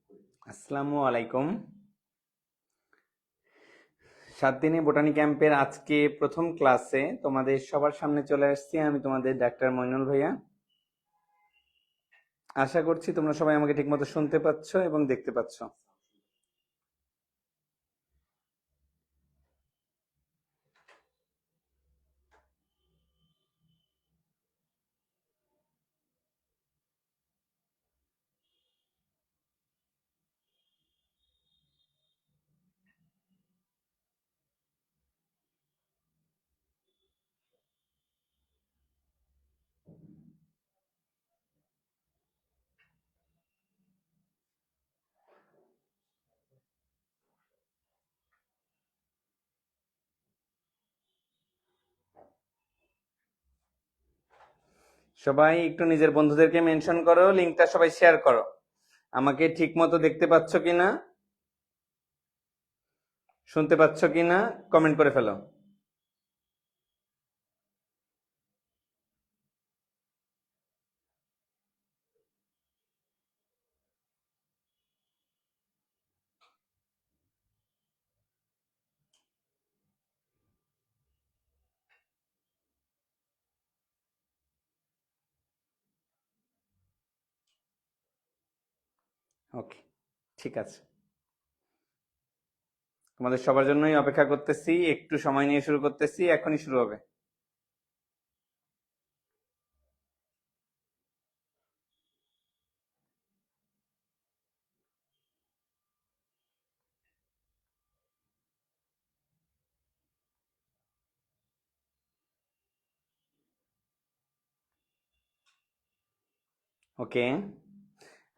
আসসালামু আলাইকুম। 7 দিনে বোটানি ক্যাম্পের আজকে প্রথম ক্লাসে তোমাদের সবার সামনে চলে আসছি আমি, তোমাদের ডাক্তার মইনুল ভাইয়া। আশা করছি তোমরা সবাই আমাকে ঠিকমতো শুনতে পাচ্ছ এবং দেখতে পাচ্ছ। সবাই একটু নিজের বন্ধুদেরকে মেনশন করো, লিঙ্কটা সবাই শেয়ার করো। আমাকে ঠিকমতো দেখতে পাচ্ছ কিনা, শুনতে পাচ্ছ কিনা কমেন্ট করে ফেলো। ওকে, ঠিক আছে। তোমাদের সবার জন্যই অপেক্ষা করতেছি, একটু সময় নিয়ে শুরু করতেছি, এখনই শুরু হবে। ওকে,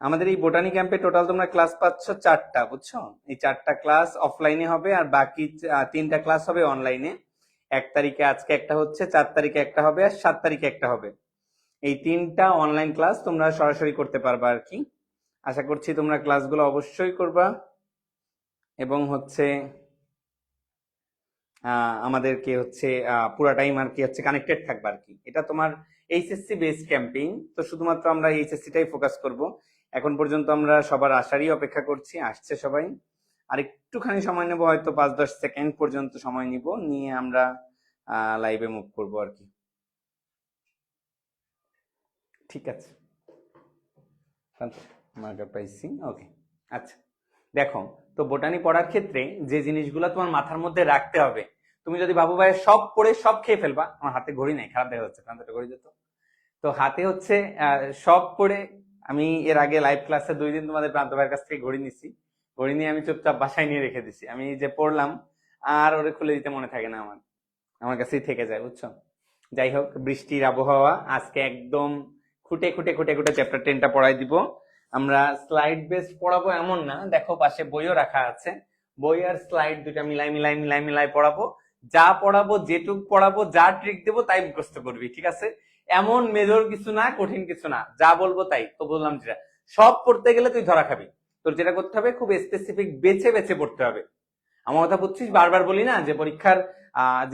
আমাদের এই বোটানি ক্যাম্পে টোটাল তোমরা ক্লাস পাচ্ছ 4টা, বুঝছো? এই 4টা ক্লাস অফলাইনে হবে আর বাকি 3টা ক্লাস হবে অনলাইনে। 1 তারিখে আজকে একটা হচ্ছে, 4 তারিখে একটা হবে আর 7 তারিখে একটা হবে। এই 3টা অনলাইন ক্লাস তোমরা সরাসরি করতে পারবা আর কি। আশা করছি তোমরা ক্লাসগুলো অবশ্যই করবা এবং হচ্ছে আমাদেরকে হচ্ছে পুরা টাইম আর কি হচ্ছে কানেক্টেড থাকবে আর কি। এটা তোমার এইচএসসি বেসড ক্যাম্পেইন, তো শুধুমাত্র আমরা এইচএসসিটাই ফোকাস করব। এখন পর্যন্ত আমরা সবার আসারই অপেক্ষা করছি, আসছে সবাই। আর একটুখানি সময় নেব, হয়তো 5-10 সেকেন্ড পর্যন্ত সময় নিব, নিয়ে আমরা লাইভে মুভ করব আর কি। ঠিক আছে, মার্কার পাইছি। ওকে, আচ্ছা দেখো, তো বোটানি পড়ার ক্ষেত্রে যে জিনিসগুলো তোমার মাথার মধ্যে রাখতে হবে, তুমি যদি বাবু ভাইয়ের সব পড়ে সব খেয়ে ফেলবা, আমার হাতে ঘড়ি নেই, খারাপ দেখা যাচ্ছে, প্রান্তটা ঘড়ি যেত। তো হাতে হচ্ছে সব পড়ে, আমি এর আগে লাইভ ক্লাসে 2 দিন তোমাদের প্রান্ত ভাইয়ের কাছ থেকে ঘড়ি নিছি, ঘড়ি নিয়ে আমি চুপচাপ বাসায় নিয়ে রেখে দিছি। আমি যে পড়লাম আর ওরে খুলে দিতে মনে থাকে না, আমার আমার কাছেই থেকে যায়, বুঝছো? যাই হোক, বৃষ্টির আবহাওয়া, আজকে একদম খুঁটে খুঁটে খুঁটে খুঁটে চ্যাপ্টার 10টা পড়াই দিব। আমরা স্লাইড বেসড পড়াবো এমন না, দেখো পাশে বইও রাখা আছে, বই আর স্লাইড দুটা মিলাই মিলাই মিলাই মিলাই পড়াবো। যা পড়াবো, যেটুক পড়াবো, যা ট্রিক দেবো তাই মুখস্থ করবি, ঠিক আছে? এমন মেজর কিছু না, কঠিন কিছু না, যা বলবো তাই। তো বললাম যেটা, সব পড়তে গেলে তুই ধরা খাবি। তোর যেটা করতে হবে, খুব স্পেসিফিক বেছে বেছে পড়তে হবে। আমার কথা বুঝছিস? বারবার বলি না যে পরীক্ষার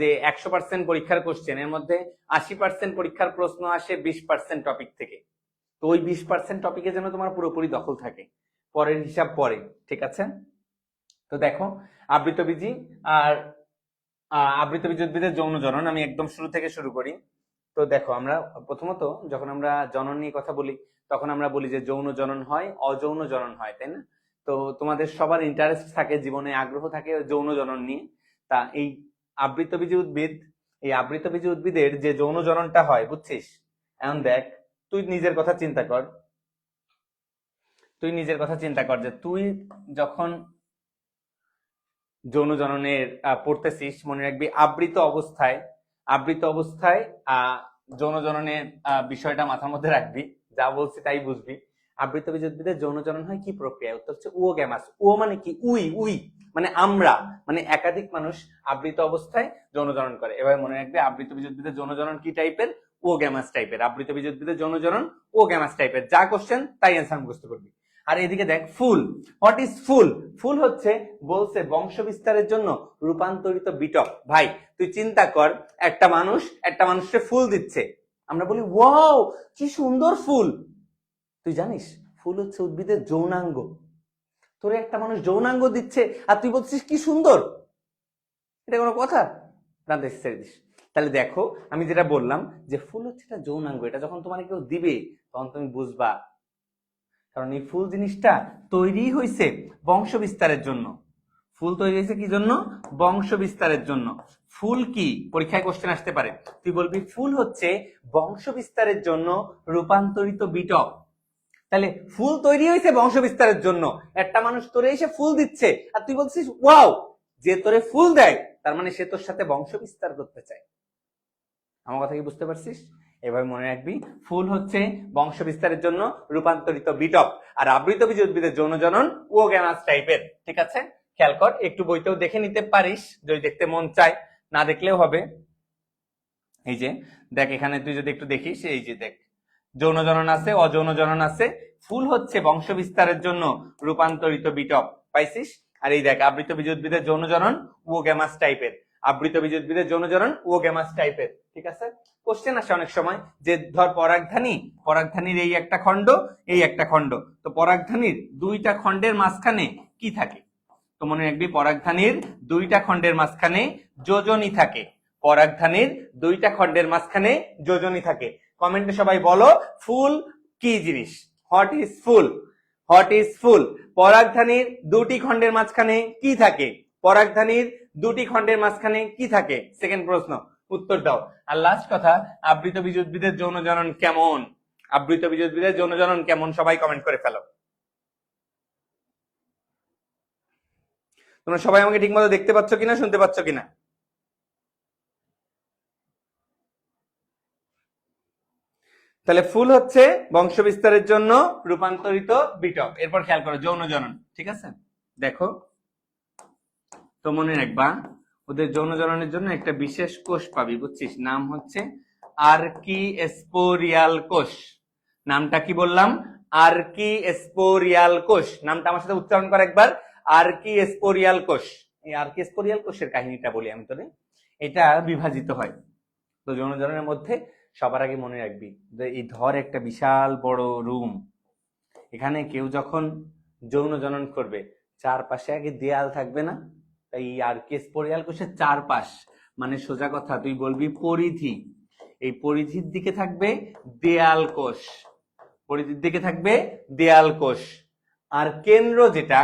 যে 100% পরীক্ষার কোশ্চেন, এর মধ্যে 80% পরীক্ষার প্রশ্ন আসে 20% টপিক থেকে। তো ওই 20% টপিকে যেন তোমার পুরোপুরি দখল থাকে, পরের হিসাব পরে, ঠিক আছে? তো দেখো, আবৃতবীজি আর আবৃতবীজ উদ্ভিদের যৌন জনন, আমি একদম শুরু থেকে শুরু করি। তো দেখো, আমরা প্রথমত যখন আমরা জনন নিয়ে কথা বলি, তখন আমরা বলি যে যৌন জনন হয়, অযৌন জনন হয়, তাই না? তো তোমাদের সবার ইন্টারেস্ট থাকে, জীবনে আগ্রহ থাকে যৌন জনন নিয়ে। তা এই আবৃতবীজী উদ্ভিদ, এই আবৃতবীজী উদ্ভিদের যে যৌন জননটা হয়, বুঝছিস? এখন দেখ, তুই নিজের কথা চিন্তা কর, তুই নিজের কথা চিন্তা কর যে তুই যখন যৌন জননের পড়তেছিস, মনে রাখবি আবৃত অবস্থায়, আবৃত অবস্থায় যৌন জননের বিষয়টা মাথার মধ্যে রাখবি, যা বলছি তাই বুঝবি। আবৃত বীজ উদ্ভিদের যৌন জনন হয় কি প্রক্রিয়া? উত্তর হচ্ছে উওগ্যামাস। ও মানে কি? উই, উই মানে আমরা, মানে একাধিক মানুষ আবৃত অবস্থায় যৌন জনন করে। এবার মনে রাখবে, আবৃত বীজ উদ্ভিদের যৌন জনন কি টাইপের? উওগ্যামাস টাইপের। আবৃত বীজ উদ্ভিদের যৌন জনন উওগ্যামাস টাইপের। যা কোশ্চেন তাই অ্যান্সার মুখস্থ করবি। আর এদিকে দেখ, ফুল। হোয়াট ইজ ফুল? ফুল হচ্ছে, বলছে বংশ বিস্তারের জন্য রূপান্তরিত বিটক। ভাই তুই চিন্তা কর, একটা মানুষ একটা মানুষকে ফুল দিচ্ছে, আমরা বলি ওয়াও কি সুন্দর ফুল। তুই জানিস ফুল হচ্ছে উদ্ভিদের যৌনাঙ্গ। তোরে একটা মানুষ যৌনাঙ্গ দিচ্ছে আর তুই বলছিস কি সুন্দর, এটা কোনো কথা? রাঁধতে ছেড়ে দিস। তাহলে দেখো আমি যেটা বললাম যে ফুল হচ্ছে একটা যৌনাঙ্গ, এটা যখন তোমার কেউ দিবে তখন তুমি বুঝবা, কারণ এই ফুল জিনিসটা তৈরি হয়েছে বংশ বিস্তারের জন্য। ফুল তৈরি হয়েছে কি জন্য? বংশ বিস্তারের জন্য। ফুল কি? পরীক্ষায় কোশ্চেন আসতে পারে, তুই বলবি ফুল হচ্ছে বংশ বিস্তারের জন্য রূপান্তরিত বিটক। তাহলে ফুল তৈরি হয়েছে বংশ বিস্তারের জন্য, একটা মানুষ তোরে এসে ফুল দিচ্ছে আর তুই বলছিস ওয়াও, যে তোরে ফুল দেয় তার মানে সে তোর সাথে বংশ বিস্তার করতে চায়। আমার কথা কি বুঝতে পারছিস? এভাবে মনে রাখবি, ফুল হচ্ছে বংশ বিস্তারের জন্য রূপান্তরিত বিটক, আর আবৃত বীজ উদ্ভিদের যৌন জনন ওগ্যামাস টাইপের। ঠিক আছে, খেয়াল কর, একটু বইতেও দেখে নিতে পারিস যদি দেখতে মন চায়, না দেখলেও হবে। এই যে দেখ, এখানে তুই যদি একটু দেখিস, এই যে দেখ, যৌন জনন আছে, অযৌন জনন আছে। ফুল হচ্ছে বংশ বিস্তারের জন্য রূপান্তরিত বিটক, পাইছিস? আর এই দেখ, আবৃত বীজ উদ্ভিদের যৌন জনন ওগ্যামাস টাইপের, আবৃত বীজ উদ্ভিদের যৌন জনন ওগ্যামাস টাইপের। ঠিক আছে, কোশ্চেন আসে অনেক সময় যে ধর পরাগধানীর এই একটা খণ্ড, এই একটা খণ্ড, তো পরাগধানীর দুইটা খণ্ডের মাঝখানে কি থাকে? তো মনে রাখবি, পরাগধানীর দুইটা খণ্ডের মাঝখানে যোজনী থাকে। পরাগধানীর দুইটা খণ্ডের মাঝখানে যোজনী থাকে। কমেন্টে সবাই বলো ফুল কি জিনিস? হোয়াট ইজ ফুল? হোয়াট ইজ ফুল? পরাগধানীর দুটি খণ্ডের মাঝখানে কি থাকে? পরাগধানীর দুটি খণ্ডের মাঝখানে কি থাকে? সেকেন্ড প্রশ্ন, উত্তর দাও। আর লাস্ট কথা, আবৃত বীজ উদ্ভিদের যৌন জনন কেমন? আবৃত বীজ উদ্ভিদের যৌন জনন কেমন? সবাই কমেন্ট করে ফেলো। তোমরা সবাই আমাকে ঠিক মতো দেখতে পাচ্ছ কিনা, শুনতে পাচ্ছ কিনা? তাহলে ফুল হচ্ছে বংশ বিস্তারের জন্য রূপান্তরিত বিটক। এরপর খেয়াল করো যৌন জনন। ঠিক আছে, দেখো তো মনে রাখবা, ওদের যৌন জননের জন্য একটা বিশেষ কোষ পাবি, বুঝছিস? নাম হচ্ছে আর্কিস্পোরিয়াল কোষ। নামটা কি বললাম? আর্কিস্পোরিয়াল কোষ। নামটা আমার সাথে উচ্চারণ কর একবার, আর্কিস্পোরিয়াল কোষ। এই আর্কিস্পোরিয়াল কোষের কাহিনীটা বলি আমি তোরে। এটা বিভাজিত হয় তো যৌন জননের মধ্যে। সবার আগে মনে রাখবি যে এই ধর একটা বিশাল বড় রুম, এখানে কেউ যখন যৌন জনন করবে চারপাশে আগে দেয়াল থাকবে না? তাই আর্কিস্পোরিয়াল কোষের চারপাশ মানে সোজা কথা তুই বলবি পরিধি, এই পরিধির দিকে থাকবে দেয়াল কোষ, পরিধির দিকে থাকবে দেয়াল কোষ। আর কেন্দ্র যেটা,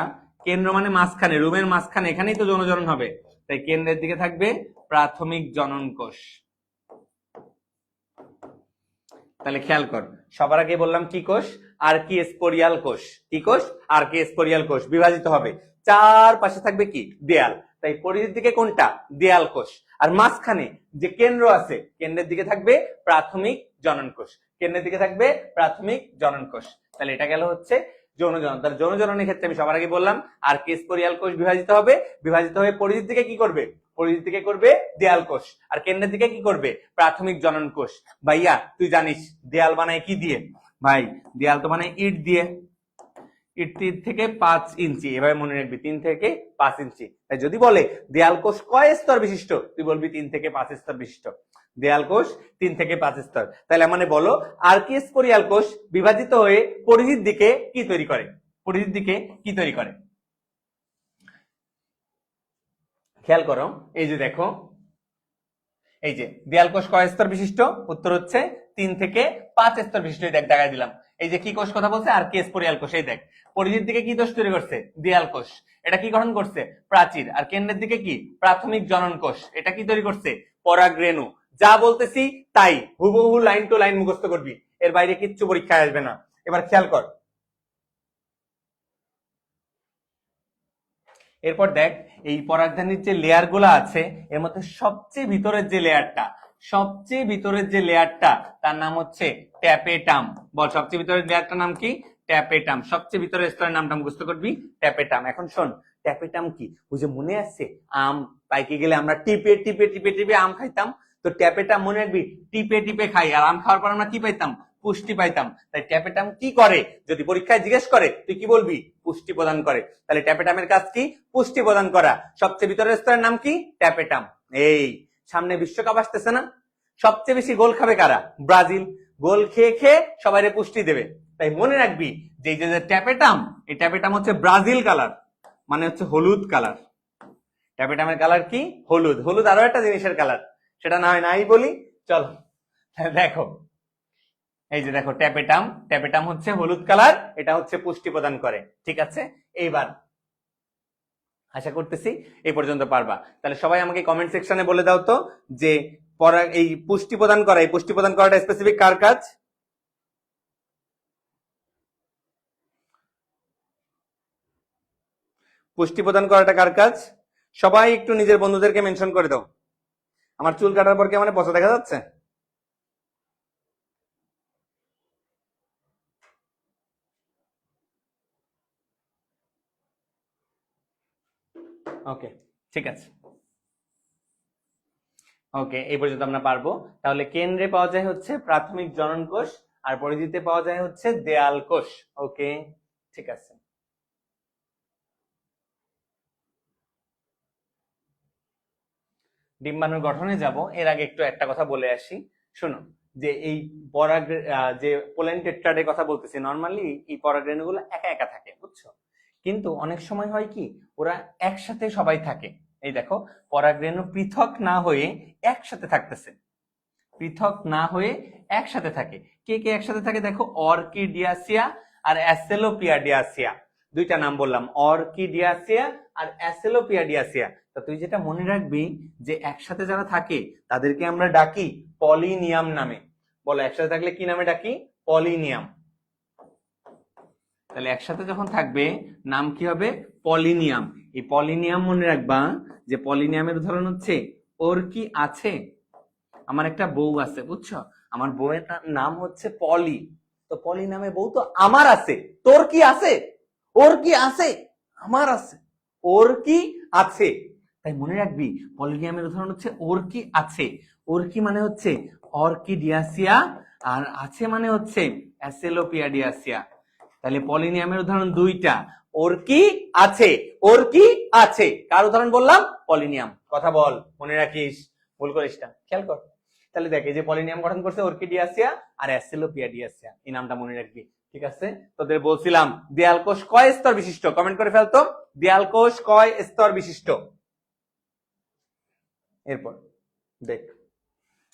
কেন্দ্র মানে মাঝখানে, রুমের মাঝখানে, এখানেই তো যৌন জনন হবে, তাই কেন্দ্রের দিকে থাকবে প্রাথমিক জনন কোষ। তাহলে খেয়াল কর, সবার আগে বললাম কি কোষ? আর্কিস্পোরিয়াল কোষ। কি কোষ? আর্কিস্পোরিয়াল কোষ। বিভাজিত হবে, চারপাশে থাকবে কি? দেয়াল। তাই পরিধির দিকে কোনটা? দেয়াল কোষ। আর মাঝখানে যে কেন্দ্র আছে, কেন্দ্রের দিকে থাকবে প্রাথমিক জনন কোষ। কেন্দ্রের দিকে থাকবে প্রাথমিক জনন কোষ। তাহলে এটা গেল হচ্ছে যৌন জনন। তাহলে যৌন জননের ক্ষেত্রে আমি সবার আগে বললাম আর্কিস্পোরিয়াল কোষ বিভাজিত হবে, বিভাজিত হয়ে পরিধির দিকে কি করবে? পরিধির দিকে করবে দেয়াল কোষ। আর কেন্দ্রের দিকে কি করবে? প্রাথমিক জনন কোষ। ভাইয়া তুই জানিস দেয়াল বানায় কি দিয়ে? ভাই দেয়াল তো বানায় ইট দিয়ে। ইট 3 থেকে 5 ইঞ্চি, এভাবে মনে রাখবি 3 থেকে 5 ইঞ্চি। তাই যদি বলে দেয়াল কোষ কয় স্তর বিশিষ্ট, তুই বলবি 3 থেকে 5 স্তর বিশিষ্ট। দেয়াল কোষ 3 থেকে 5 স্তর। তাহলে মানে বলো আর্কিস্পোরিয়াল কোষ বিভাজিত হয়ে পরিধির দিকে কি তৈরি করে? পরিধির দিকে কি তৈরি করে? খেয়াল করো, এই যে দেখো, এই যে দেয়াল কোষ কয় স্তর বিশিষ্ট? উত্তর হচ্ছে 3 থেকে 5 স্তর বিশিষ্ট। দেখ দেখাই দিলাম, এই যে কি কোষ কথা বলছে? আর্কিস্পোরিয়াল কোষ। এই দেখ পরিধির দিকে কি কোষ তৈরি করছে? দেয়াল কোষ। এটা কি গঠন করছে? প্রাচীর। আর কেন্দ্রের দিকে কি? প্রাথমিক জনন কোষ। এটা কি তৈরি করছে? পরাগরেণু। যা বলতেছি তাই হুবহু লাইন টু লাইন মুখস্থ করবি, এর বাইরে কিচ্ছু পরীক্ষায় আসবে না। এবার খেয়াল কর, এরপর দেখ এই পরাগধানীর যে লেয়ার গুলা আছে, এর মধ্যে সবচেয়ে ভিতরের যে লেয়ারটা, সবচেয়ে ভিতরের যে লেয়ারটা তার নাম হচ্ছে ট্যাপেটাম। বল সবচেয়ে ভিতরের লেয়ারটার নাম কি? ট্যাপেটাম। সবচেয়ে ভিতরের স্তরের নামটা মুখস্থ করবি, ট্যাপেটাম। এখন শোন, ট্যাপেটাম কি? ওই যে মনে আছে আম পাইকে গেলে আমরা টিপে টিপে টিপে টিপে আম খাইতাম, তো ট্যাপেটাম মনে রাখবি টিপে টিপে খাই, আর আম খাওয়ার পর আমরা কি পাইতাম? পুষ্টি পাইতাম। তাই ট্যাপেটাম কি করে? যদি পরীক্ষায় জিজ্ঞেস করে তুই কি বলবি? পুষ্টি প্রদান করে। তাহলে ট্যাপেটামের কাজ কি? পুষ্টি প্রদান করা। সবচেয়ে ভিতরের স্তরের নাম কি? ট্যাপেটাম। এই সামনে বিশ্বকাপ আসতেছে না, সবচেয়ে বেশি গোল খাবে কারা? ব্রাজিল। গোল খেয়ে খেয়ে সবাইরে পুষ্টি দেবে। তাই মনে রাখবি যে ট্যাপেটাম, এই ট্যাপেটাম হচ্ছে ব্রাজিল কালার, মানে হচ্ছে হলুদ কালার। ট্যাপেটামের কালার কি? হলুদ। হলুদ আরো একটা জিনিসের কালার, সেটা না হয় নাই বলি। চলো দেখো, এই যে দেখো ট্যাপেটাম, ট্যাপেটাম হচ্ছে হলুদ কালার, এটা হচ্ছে পুষ্টি প্রদান করে। ঠিক আছে, এইবার আশা করতেছি এই পর্যন্ত পারবা। তাহলে সবাই আমাকে কমেন্ট সেকশনে বলে দাও তো যে এই পুষ্টি প্রদান করা, এই পুষ্টি প্রদান করাটা স্পেসিফিক কার কাজ? পুষ্টি প্রদান করাটা কার কাজ? সবাই একটু নিজের বন্ধুদেরকে মেনশন করে দাও। আমার চুল কাটার পর কি মানে পচা দেখা যাচ্ছে? ওকে, ঠিক আছে। ওকে, এই পর্যন্ত আমরা পারবো। তাহলে কেন্দ্রে পাওয়া যায় হচ্ছে প্রাথমিক জনন কোষ, আর পরিধিতে পাওয়া যায় হচ্ছে দেয়াল কোষ। ওকে, ঠিক আছে। ডিম্বাণুর গঠনে যাব, এর আগে একটু একটা কথা বলে আসি। শোনো, যে এই পরাগ, যে পোলেন টেট্রাডের কথা বলতেছি, নর্মালি এই পরাগরেণুগুলো একা একা থাকে, বুঝছো? কিন্তু অনেক সময় হয় কি, ওরা একসাথে সবাই থাকে। এই দেখো, পরাগরেণু পৃথক না হয়ে একসাথে থাকতেছে, পৃথক না হয়ে একসাথে থাকে। কে কে একসাথে থাকে দেখো, অর্কিডিয়াসিয়া আর অ্যাসেলোপিয়াডিয়াসিয়া, দুইটা নাম বললাম, অর্কিডিয়াসিয়া আর অ্যাসেলোপিয়াডিয়াসিয়া। তা তুই যেটা মনে রাখবি যে একসাথে যারা থাকে তাদেরকে আমরা ডাকি পলিনিয়াম নামে। বলো, একসাথে থাকলে কি নামে ডাকি? পলিনিয়াম। তাহলে একসাথে যখন থাকবে নাম কি হবে? পলিনিয়াম। এই পলিনিয়াম মনে রাখবা যে পলিনিয়ামের উদাহরণ হচ্ছে, ওর কি আছে? আমার একটা বউ আছে, বুঝছো? আমার বউয়ের নাম হচ্ছে পলি। তো পলি নামে বউ তো আমার আছে, তোর কি আছে? ওর কি আছে? আমার আছে। ওর কি আছে। তাই মনে রাখবি পলিনিয়ামের উদাহরণ হচ্ছে ওর কি আছে। ওর কি মানে হচ্ছে অর্কিডিয়াসিয়া, আর আছে মানে হচ্ছে অ্যাসেলোপিয়াডিয়াসিয়া। তাহলে পলিনিয়ামের উদাহরণ দুইটা, ওর কি আছে, ওর কি আছে। কার উদাহরণ বললাম? পলিনিয়াম। কথা বল, মনে রাখিস, ভুল করিস না, খেয়াল কর। তাহলে দেখ, এই যে পলিনিয়াম গঠন করছে অর্কিডিয়াসিয়া আর অ্যাসেলোপিয়াডিয়াসিয়া, এই নামটা মনে রাখবি। ঠিক আছে, তোদের বলছিলাম দেয়াল কোষ কয় স্তর বিশিষ্ট? কমেন্ট করে ফেলতো, দেয়াল কোষ কয় স্তর বিশিষ্ট। এরপর দেখ,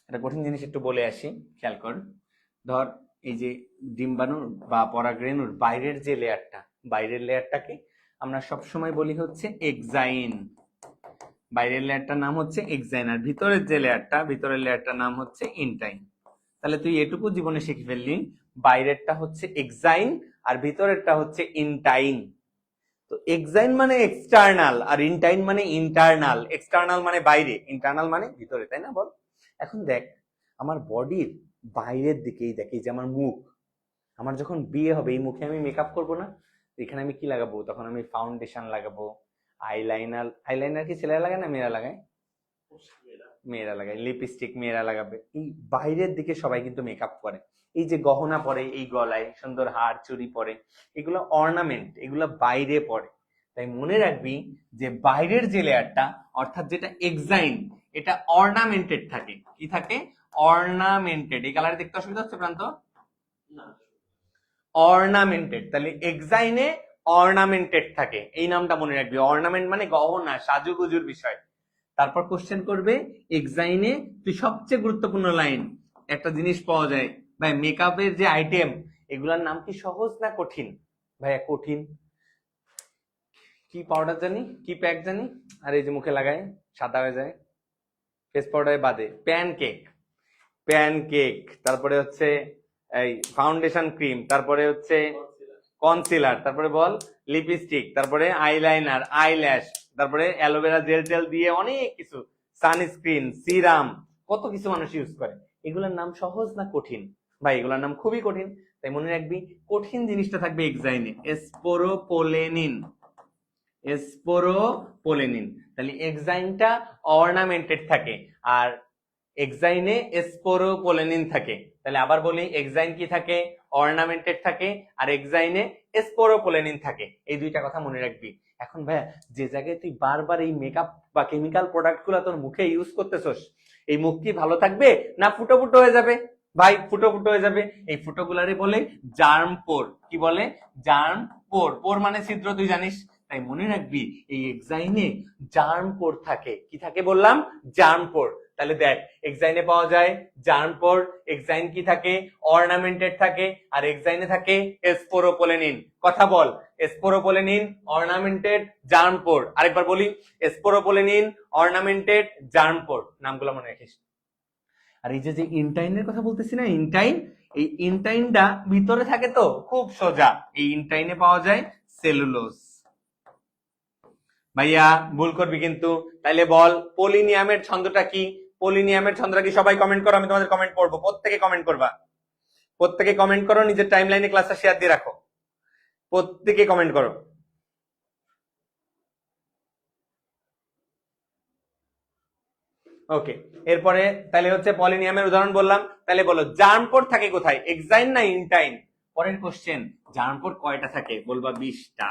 একটা কঠিন জিনিস একটু বলে আসি, খেয়াল কর। ধর, এই যে ডিম্বাণুর বা পরাগরেণুর বাইরের যে লেয়ারটা, বাইরের লেয়ারটাকে আমরা সবসময় বলি হচ্ছে এক্সাইন। বাইরের লেয়ারটার নাম হচ্ছে এক্সাইন, আর ভিতরের যে লেয়ারটা, ভিতরের লেয়ারটার নাম হচ্ছে ইনটাইন। তাহলে তুই এটুকু জীবনে শিখে ফেললি, বাইরেরটা হচ্ছে এক্সাইন আর ভিতরেরটা হচ্ছে ইনটাইন। তো এক্সাইন মানে এক্সটার্নাল আর ইনটাইন মানে ইন্টারনাল। এক্সটার্নাল মানে বাইরে, ইন্টারনাল মানে ভিতরে, তাই না? বল। এখন দেখ, আমার বডির বাইরের দিকেই দেখ, এই যে আমার মুখ, আমার যখন বিয়ে হবে এই মুখে আমি মেকআপ করবো না? এখানে আমি কি লাগাবো? তখন আমি ফাউন্ডেশন লাগাবো, আইলাইনার। আইলাইনার কি ছেলেরা লাগায় না মেয়েরা লাগায়? মেয়েরা লাগায়। লিপস্টিক মেয়েরা লাগাবে। এই বাইরের দিকে সবাই কিন্তু মেকআপ করে। এই যে গহনা পরে, এই গলায় সুন্দর হার চুড়ি পরে, এগুলো অর্নামেন্ট, এগুলো বাইরে পড়ে। তাই মনে রাখবি যে বাইরের যে লেয়ারটা, অর্থাৎ যেটা এক্সাইন, এটা অর্নামেন্টেড থাকে। কি থাকে? অর্নামেন্টেড। এই কালারে দেখতে অসুবিধা হচ্ছে প্রান্ত? অর্নামেন্টেড। তাহলে এক্সাইনে অর্নামেন্টেড থাকে, এই নামটা মনে রাখবি। অর্নামেন্ট মানে গহনা, সাজুগুজুর বিষয়। তারপর কোশ্চেন করবে এক্সাইনে, তুই সবচেয়ে গুরুত্বপূর্ণ লাইন, একটা জিনিস পাওয়া যায় ভাই, মেকআপের যে আইটেম, এগুলার নাম কি সহজ না কঠিন? ভাইয়া কঠিন। কি পাউডার জানি, কি প্যাক জানি, আর এই যে মুখে লাগায় সাদা হয়ে যায়, ফেস পাউডারে বাদে, প্যানকেক। প্যানকেক, তারপরে হচ্ছে এই ফাউন্ডেশন ক্রিম, তারপরে হচ্ছে কনসিলার, তারপরে বল লিপস্টিক, তারপরে আইলাইনার, আইল্যাশ, তারপরে অ্যালোভেরা জেল টেল দিয়ে অনেক কিছু, সানস্ক্রিন, সিরাম, কত কিছু মানুষ ইউজ করে। এগুলোর নাম সহজ না কঠিন? ভাই এগুলোর নাম খুবই কঠিন। তাই মনে রাখবি কঠিন জিনিসটা থাকবে এক্সাইনে, স্পোরোপোলেনিন। স্পোরোপোলেনিন। তাহলে এক্সাইনটা অর্নামেন্টেড থাকে আর এক্সাইনে স্পোরোপোলেনিন থাকে। তাহলে আবার বলি, এক্সাইন কি থাকে? অর্নামেন্টেড থাকে, আর এক্সাইনে স্পোরোপোলেনিন থাকে। এই দুইটা কথা মনে রাখবি। এখন ভাইয়া, যে জায়গায় তুই বারবার এই মেকআপ বা কেমিক্যাল প্রোডাক্ট গুলা তোর মুখে ইউজ করতেছস, এই মুখ কি ভালো থাকবে না ফুটো ফুটো হয়ে যাবে? ভাই ফুটো ফুটো হয়ে যাবে। এই ফুটো গুলারে বলে জার্ম পোর। কি বলে? জার্ম পোর। পোর মানে ছিদ্র, তুই জানিস। তাই মনে রাখবি এই এক্সাইনে জার্ম পোর থাকে। কি থাকে বললাম? জার্ম পোর। তাহলে দেখ, এক্সাইনে পাওয়া যায় জার্ম পোর। এক্সাইন কি থাকে? অর্নামেন্টেড থাকে। আর এক্সাইনে থাকে স্পোরোপোলেনিন। কথা বল, স্পোরোপোলেনিন, অর্নামেন্টেড, জার্ম পোর। আরেকবার বলি, স্পোরোপোলেনিন, অর্নামেন্টেড, জার্ম পোর। নামগুলো মনে রাখিস। আর এই যে ইনটাইনের কথা বলতেছি না, ইনটাইন, এই ইনটাইনটা ভিতরে থাকে তো, খুব সোজা। এই ইনটাইনে পাওয়া যায় সেলুলোজ। ভাইয়া ভুল করবি কিন্তু। তাইলে বল পলিনিয়ামের ছন্দটা কি? পলিনিয়ামের ছন্দটা কি? সবাই কমেন্ট করো, আমি তোমাদের কমেন্ট পড়বো। প্রত্যেকে কমেন্ট করবা, প্রত্যেকে কমেন্ট করো, নিজের টাইমলাইনে ক্লাসটা শেয়ার দিয়ে রাখো। প্রত্যেকে কমেন্ট করো। ওকে, এরপরে তাহলে হচ্ছে পলিনিয়ামের উদাহরণ বললাম। তাহলে বলো জার্মপোর থাকে কোথায়? এক্সাইন না ইনটাইন? পরের কোশ্চেন, জার্মপোর কয়টা থাকে? বলবা 20টা।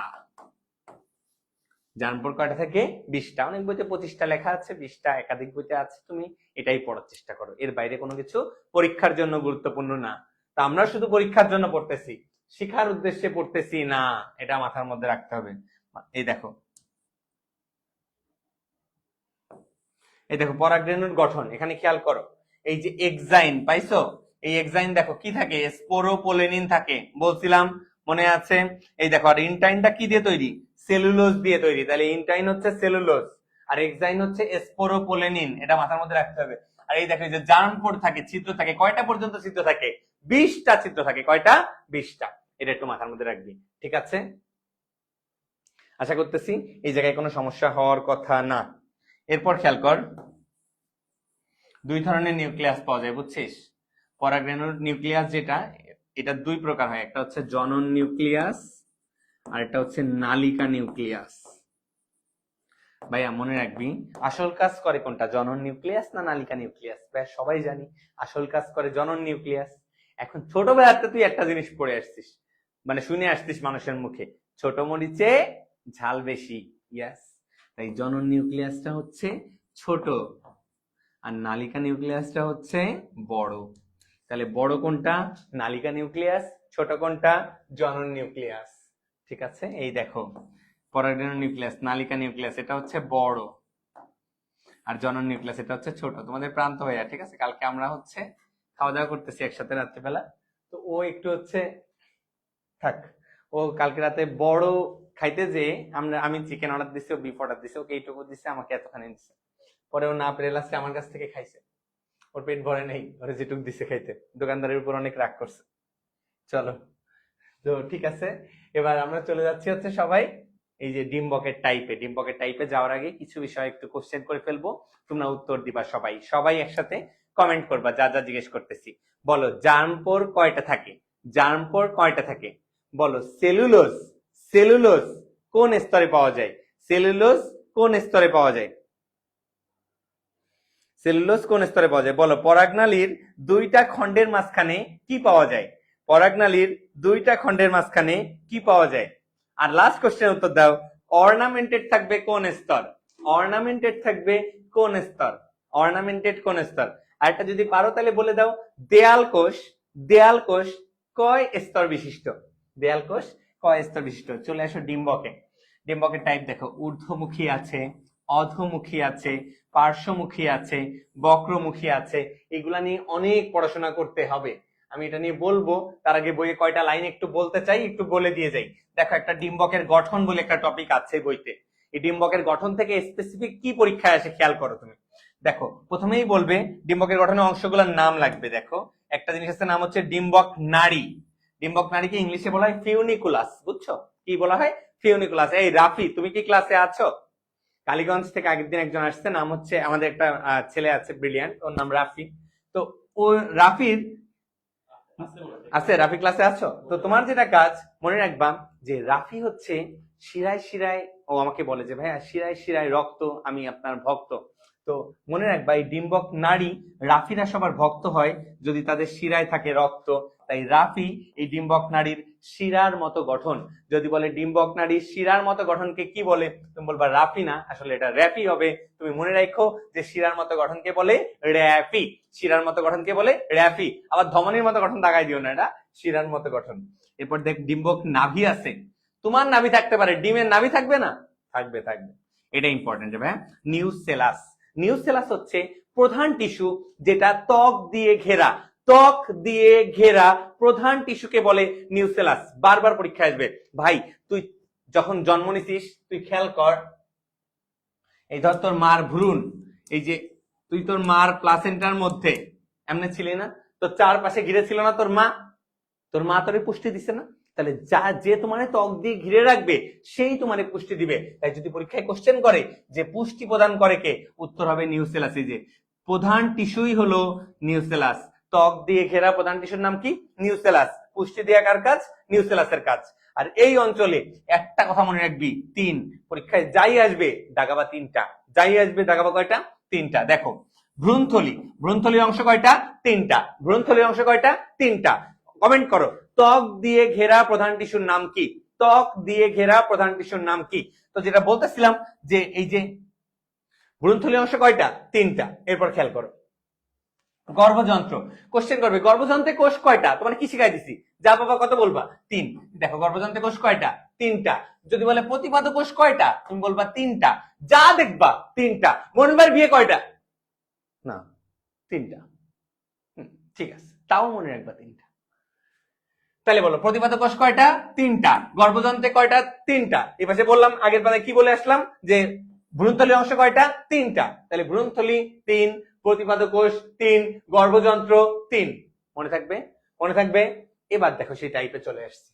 জার্মপোর কয়টা থাকে? 20টা। অনেক বইতে 25টা লেখা আছে, 20টা একাধিক বইতে আছে। তুমি এটাই পড়ার চেষ্টা করো, এর বাইরে কোনো কিছু পরীক্ষার জন্য গুরুত্বপূর্ণ না। তা আমরা শুধু পরীক্ষার জন্য পড়তেছি, শিখার উদ্দেশ্যে পড়তেছি না, এটা মাথার মধ্যে রাখতে হবে। এই দেখো, এই দেখো পরাগরেণুর গঠন, এখানে খেয়াল করো। এই যে এক্সাইন পাইছো, এই এক্সাইন দেখো কি থাকে? স্পোরোপোলেনিন থাকে, বলছিলাম মনে আছে? এই দেখো, আর ইনটাইনটা কি দিয়ে তৈরি? সেলুলোজ দিয়ে তৈরি। তাহলে ইনটাইন হচ্ছে সেলুলোজ, আর এক্সাইন হচ্ছে স্পোরোপোলেনিন। এটা মাথার মধ্যে রাখতে হবে। আর এই দেখো, এই যে জার্মপোর থাকে, ছিদ্র থাকে। কয়টা পর্যন্ত ছিদ্র থাকে? 20টা ছিদ্র থাকে। কয়টা? 20টা। এটা একটু মাথার মধ্যে রাখবি, ঠিক আছে? আশা করতেছি এই জায়গায় কোনো সমস্যা হওয়ার কথা না। এরপর খেয়াল কর, দুই ধরনের নিউক্লিয়াস পাওয়া যায়, বুঝছিস? পরাগরেণুর নিউক্লিয়াস যেটা, এটা দুই প্রকার হয়। একটা হচ্ছে জনন নিউক্লিয়াস, আর একটা হচ্ছে নালিকা নিউক্লিয়াস। ভাইয়া মনে রাখবি, আসল কাজ করে কোনটা? জনন নিউক্লিয়াস না নালিকা নিউক্লিয়াস? ব্যাস, সবাই জানি আসল কাজ করে জনন নিউক্লিয়াস। এখন ছোটবেলাতে তুই একটা জিনিস পড়ে আসছিস, মানে শুনে আসছিস মানুষের মুখে, ছোট মরিচে ঝাল বেশি। ইয়াস, তাই জনন নিউক্লিয়াসটা হচ্ছে ছোট, আর নালিকা নিউক্লিয়াসটা হচ্ছে বড়। তাহলে বড় কোনটা? নালিকা নিউক্লিয়াস। ছোট কোনটা? জনন নিউক্লিয়াস। ঠিক আছে? এই দেখো, পরাগরেণু নিউক্লিয়াস, নালিকা নিউক্লিয়াস, এটা হচ্ছে বড়, আর জনন নিউক্লিয়াস এটা হচ্ছে ছোট। তোমাদের প্রান্ত ভাইয়া, ঠিক আছে? কালকে আমরা হচ্ছে খাওয়া দাওয়া করতেছি একসাথে রাত্রিবেলা, তো ও একটু হচ্ছে থাক, ও কালকে রাতে বড় খাইতে যে আমি চিকেন অর্ডার দিছি, ও বিফ অর্ডার দিছে, ওকে এইটুকু দিছে, আমাকে এতখানি দিছে। পরে ও না পেরে লাস্টে আমার কাছ থেকে খাইছে। ওর পেট ভরে নেই, ওরে যেটুক দিছে খাইতে। দোকানদারের উপর অনেক রাগ করছে। চলো, তো ঠিক আছে, এবার আমরা চলে যাচ্ছি হচ্ছে সবাই এই যে ডিম্বকের টাইপে। ডিম্বকের টাইপে যাওয়ার আগে কিছু বিষয় একটু কোশ্চেন করে ফেলবো, তোমরা উত্তর দিবা। সবাই সবাই একসাথে কমেন্ট করবা যা যা জিজ্ঞেস করতেছি। বলো জার্মপোর কয়টা থাকে? জার্মপোর কয়টা থাকে? বলো সেলুলোজ। সেলুলোজ কোন স্তরে পাওয়া যায়? সেলুলোজ কোন স্তরে পাওয়া যায়? সেলুলোজ কোন স্তরে পাওয়া যায়? বলো পরাগনালীর দুইটা খণ্ডের মাঝখানে কি পাওয়া যায়? পরাগনালীর দুইটা খণ্ডের মাঝখানে কি পাওয়া যায়? আর লাস্ট কোশ্চেন উত্তর দাও, অর্নামেন্টেড থাকবে কোন স্তর? অর্নামেন্টেড থাকবে কোন স্তর? অর্নামেন্টেড কোন স্তর? আরেকটা যদি পারো তাহলে বলে দাও, দেয়াল কোষ, দেয়াল কোষ কয় স্তর বিশিষ্ট? দেয়াল কোষ কয় স্তর বিশিষ্ট? চলে আসো ডিম্বকে। ডিম্বকের টাইপ দেখো, ঊর্ধ্বমুখী আছে, অধোমুখী আছে, পার্শ্বমুখী আছে, বক্রমুখী আছে। এগুলা নিয়ে অনেক পড়াশোনা করতে হবে, আমি এটা নিয়ে বলবো। তার আগে বইয়ে কয়টা লাইন একটু বলতে চাই, একটু বলে দিয়ে যাই। দেখো, একটা ডিম্বকের গঠন বলে একটা টপিক আছে বইতে। এই ডিম্বকের গঠন থেকে স্পেসিফিক কি পরীক্ষায় আসে খেয়াল করো তুমি। দেখো, প্রথমেই বলবে ডিম্বকের গঠনের অংশগুলোর নাম লাগবে। দেখো, একটা জিনিস আছে, নাম হচ্ছে ডিম্বক নাড়ি। ডিম্বক নাড়িকে ইংলিশে বলা হয় ফিউনিকুলাস। বুঝছো কি বলা হয়? ফিউনিকুলাস। এই রাফি, তুমি কি ক্লাসে আছো? কালীগঞ্জ থেকে আগের দিন একজন আসছে, নাম হচ্ছে, আমাদের একটা ছেলে আছে ব্রিলিয়ান্ট, ওর নাম রাফি। তো ও রাফির আছে, রাফি ক্লাসে আছো? তো তোমার যেটা কাজ মনে রাখবা, যে রাফি হচ্ছে শিরায় শিরায়, ও আমাকে বলে যে ভাইয়া শিরায় শিরায় রক্ত, আমি আপনার ভক্ত। তো তো মনে রাখবা এই ডিম্বক নাড়ি রাফিরা সবার ভক্ত হয় যদি তাদের শিরায় থাকে রক্ত, তাই রাফি এই ডিম্বক নাড়ির শিরার মতো গঠন। যদি বলে ডিম্বক নাড়ির শিরার মতো গঠনকে কি বলে, তুমি বলবা রাফি না, আসলে এটা র্যাফি হবে। তুমি মনে রাখো যে শিরার মতো গঠনকে বলে র্যাফি, শিরার মতো গঠনকে বলে র্যাফি। আবার ধমনির মতো গঠন দাগাই দিও না, এটা শিরার মতো গঠন। এরপর দেখ ডিম্বক নাভি আছে, তোমার নাভি থাকতে পারে, ডিমের নাভি থাকবে না? থাকবে থাকবে, এটা ইম্পর্টেন্ট। নিউসেলাস, নিউসেলাস হচ্ছে প্রধান টিস্যু যেটা ত্বক দিয়ে ঘেরা, ত্বক দিয়ে ঘেরা প্রধান টিস্যুকে বলে নিউসেলাস। বারবার পরীক্ষা আসবে ভাই, তুই যখন জন্ম নিছিস তুই খেয়াল কর, এই ধর তোর মার ভ্রূণ, এই যে তুই তোর মার প্লাসেন্টার মধ্যে এমনি ছিলি না, তো চারপাশে ঘিরে ছিল না তোর মা, তোর মা তোরে পুষ্টি দিছে না? তাহলে যা যে তোমার ত্বক দিয়ে ঘিরে রাখবে সেই তোমার পুষ্টি দিবে। তাই যদি পরীক্ষায় কোশ্চেন করে যে পুষ্টি প্রদান করে কে, উত্তর হবে নিউসেলাস। এই যে প্রধান টিস্যুই হলো নিউসেলাস, ত্বক দিয়ে ঘেরা প্রধান টিস্যুর নাম কি? নিউসেলাস। পুষ্টি দেয়া কার কাজ? নিউসেলাসের কাজ। আর এই অঞ্চলে একটা কথা মনে রাখবি, তিন, পরীক্ষায় যাই আসবে দাগাবা তিনটা, যাই আসবে দাগাবা কয়টা? তিনটা। দেখো ভ্রূণথলি, ভ্রূণথলির অংশ কয়টা? তিনটা। ভ্রূণথলির অংশ কয়টা? তিনটা। কমেন্ট করো, ত্বক দিয়ে ঘেরা প্রধান টিস্যুর নাম কি? ত্বক দিয়ে ঘেরা প্রধান টিস্যুর নাম কি? তো যেটা বলতেছিলাম যে এই যে ভ্রূণথলির অংশ কয়টা? তিনটা। এরপর খেয়াল করো গর্ভযন্ত্র, কোশ্চেন করবে গর্ভযন্ত্রে কোষ কয়টা? তোমার কি শিখাই দিছি? যা বাবা কত বলবা? তিন। দেখো গর্ভযন্ত্রে কোষ কয়টা? তিনটা। যদি বলে প্রতিপাদ কোষ কয়টা? তুমি বলবা তিনটা। যা দেখবা তিনটা। মনবার বিয়ে কয়টা? না, তিনটা। ঠিক আছে, তাও মনে রাখবা তিনটা। তাহলে বলো প্রতিপাদ কোষ কয়টা? তিনটা। গর্ভযন্ত্রে কয়টা? তিনটা। এই পাশে বললাম আগের পাশে কি বলে আসলাম যে ভ্রূণথলির অংশ কয়টা? তিনটা। তাহলে ভ্রূণথলি তিন, প্রতিপাদ কোষ তিন, গর্ভযন্ত্র তিন। মনে থাকবে? মনে থাকবে। এবার দেখো সেই টাইপে চলে আসছে।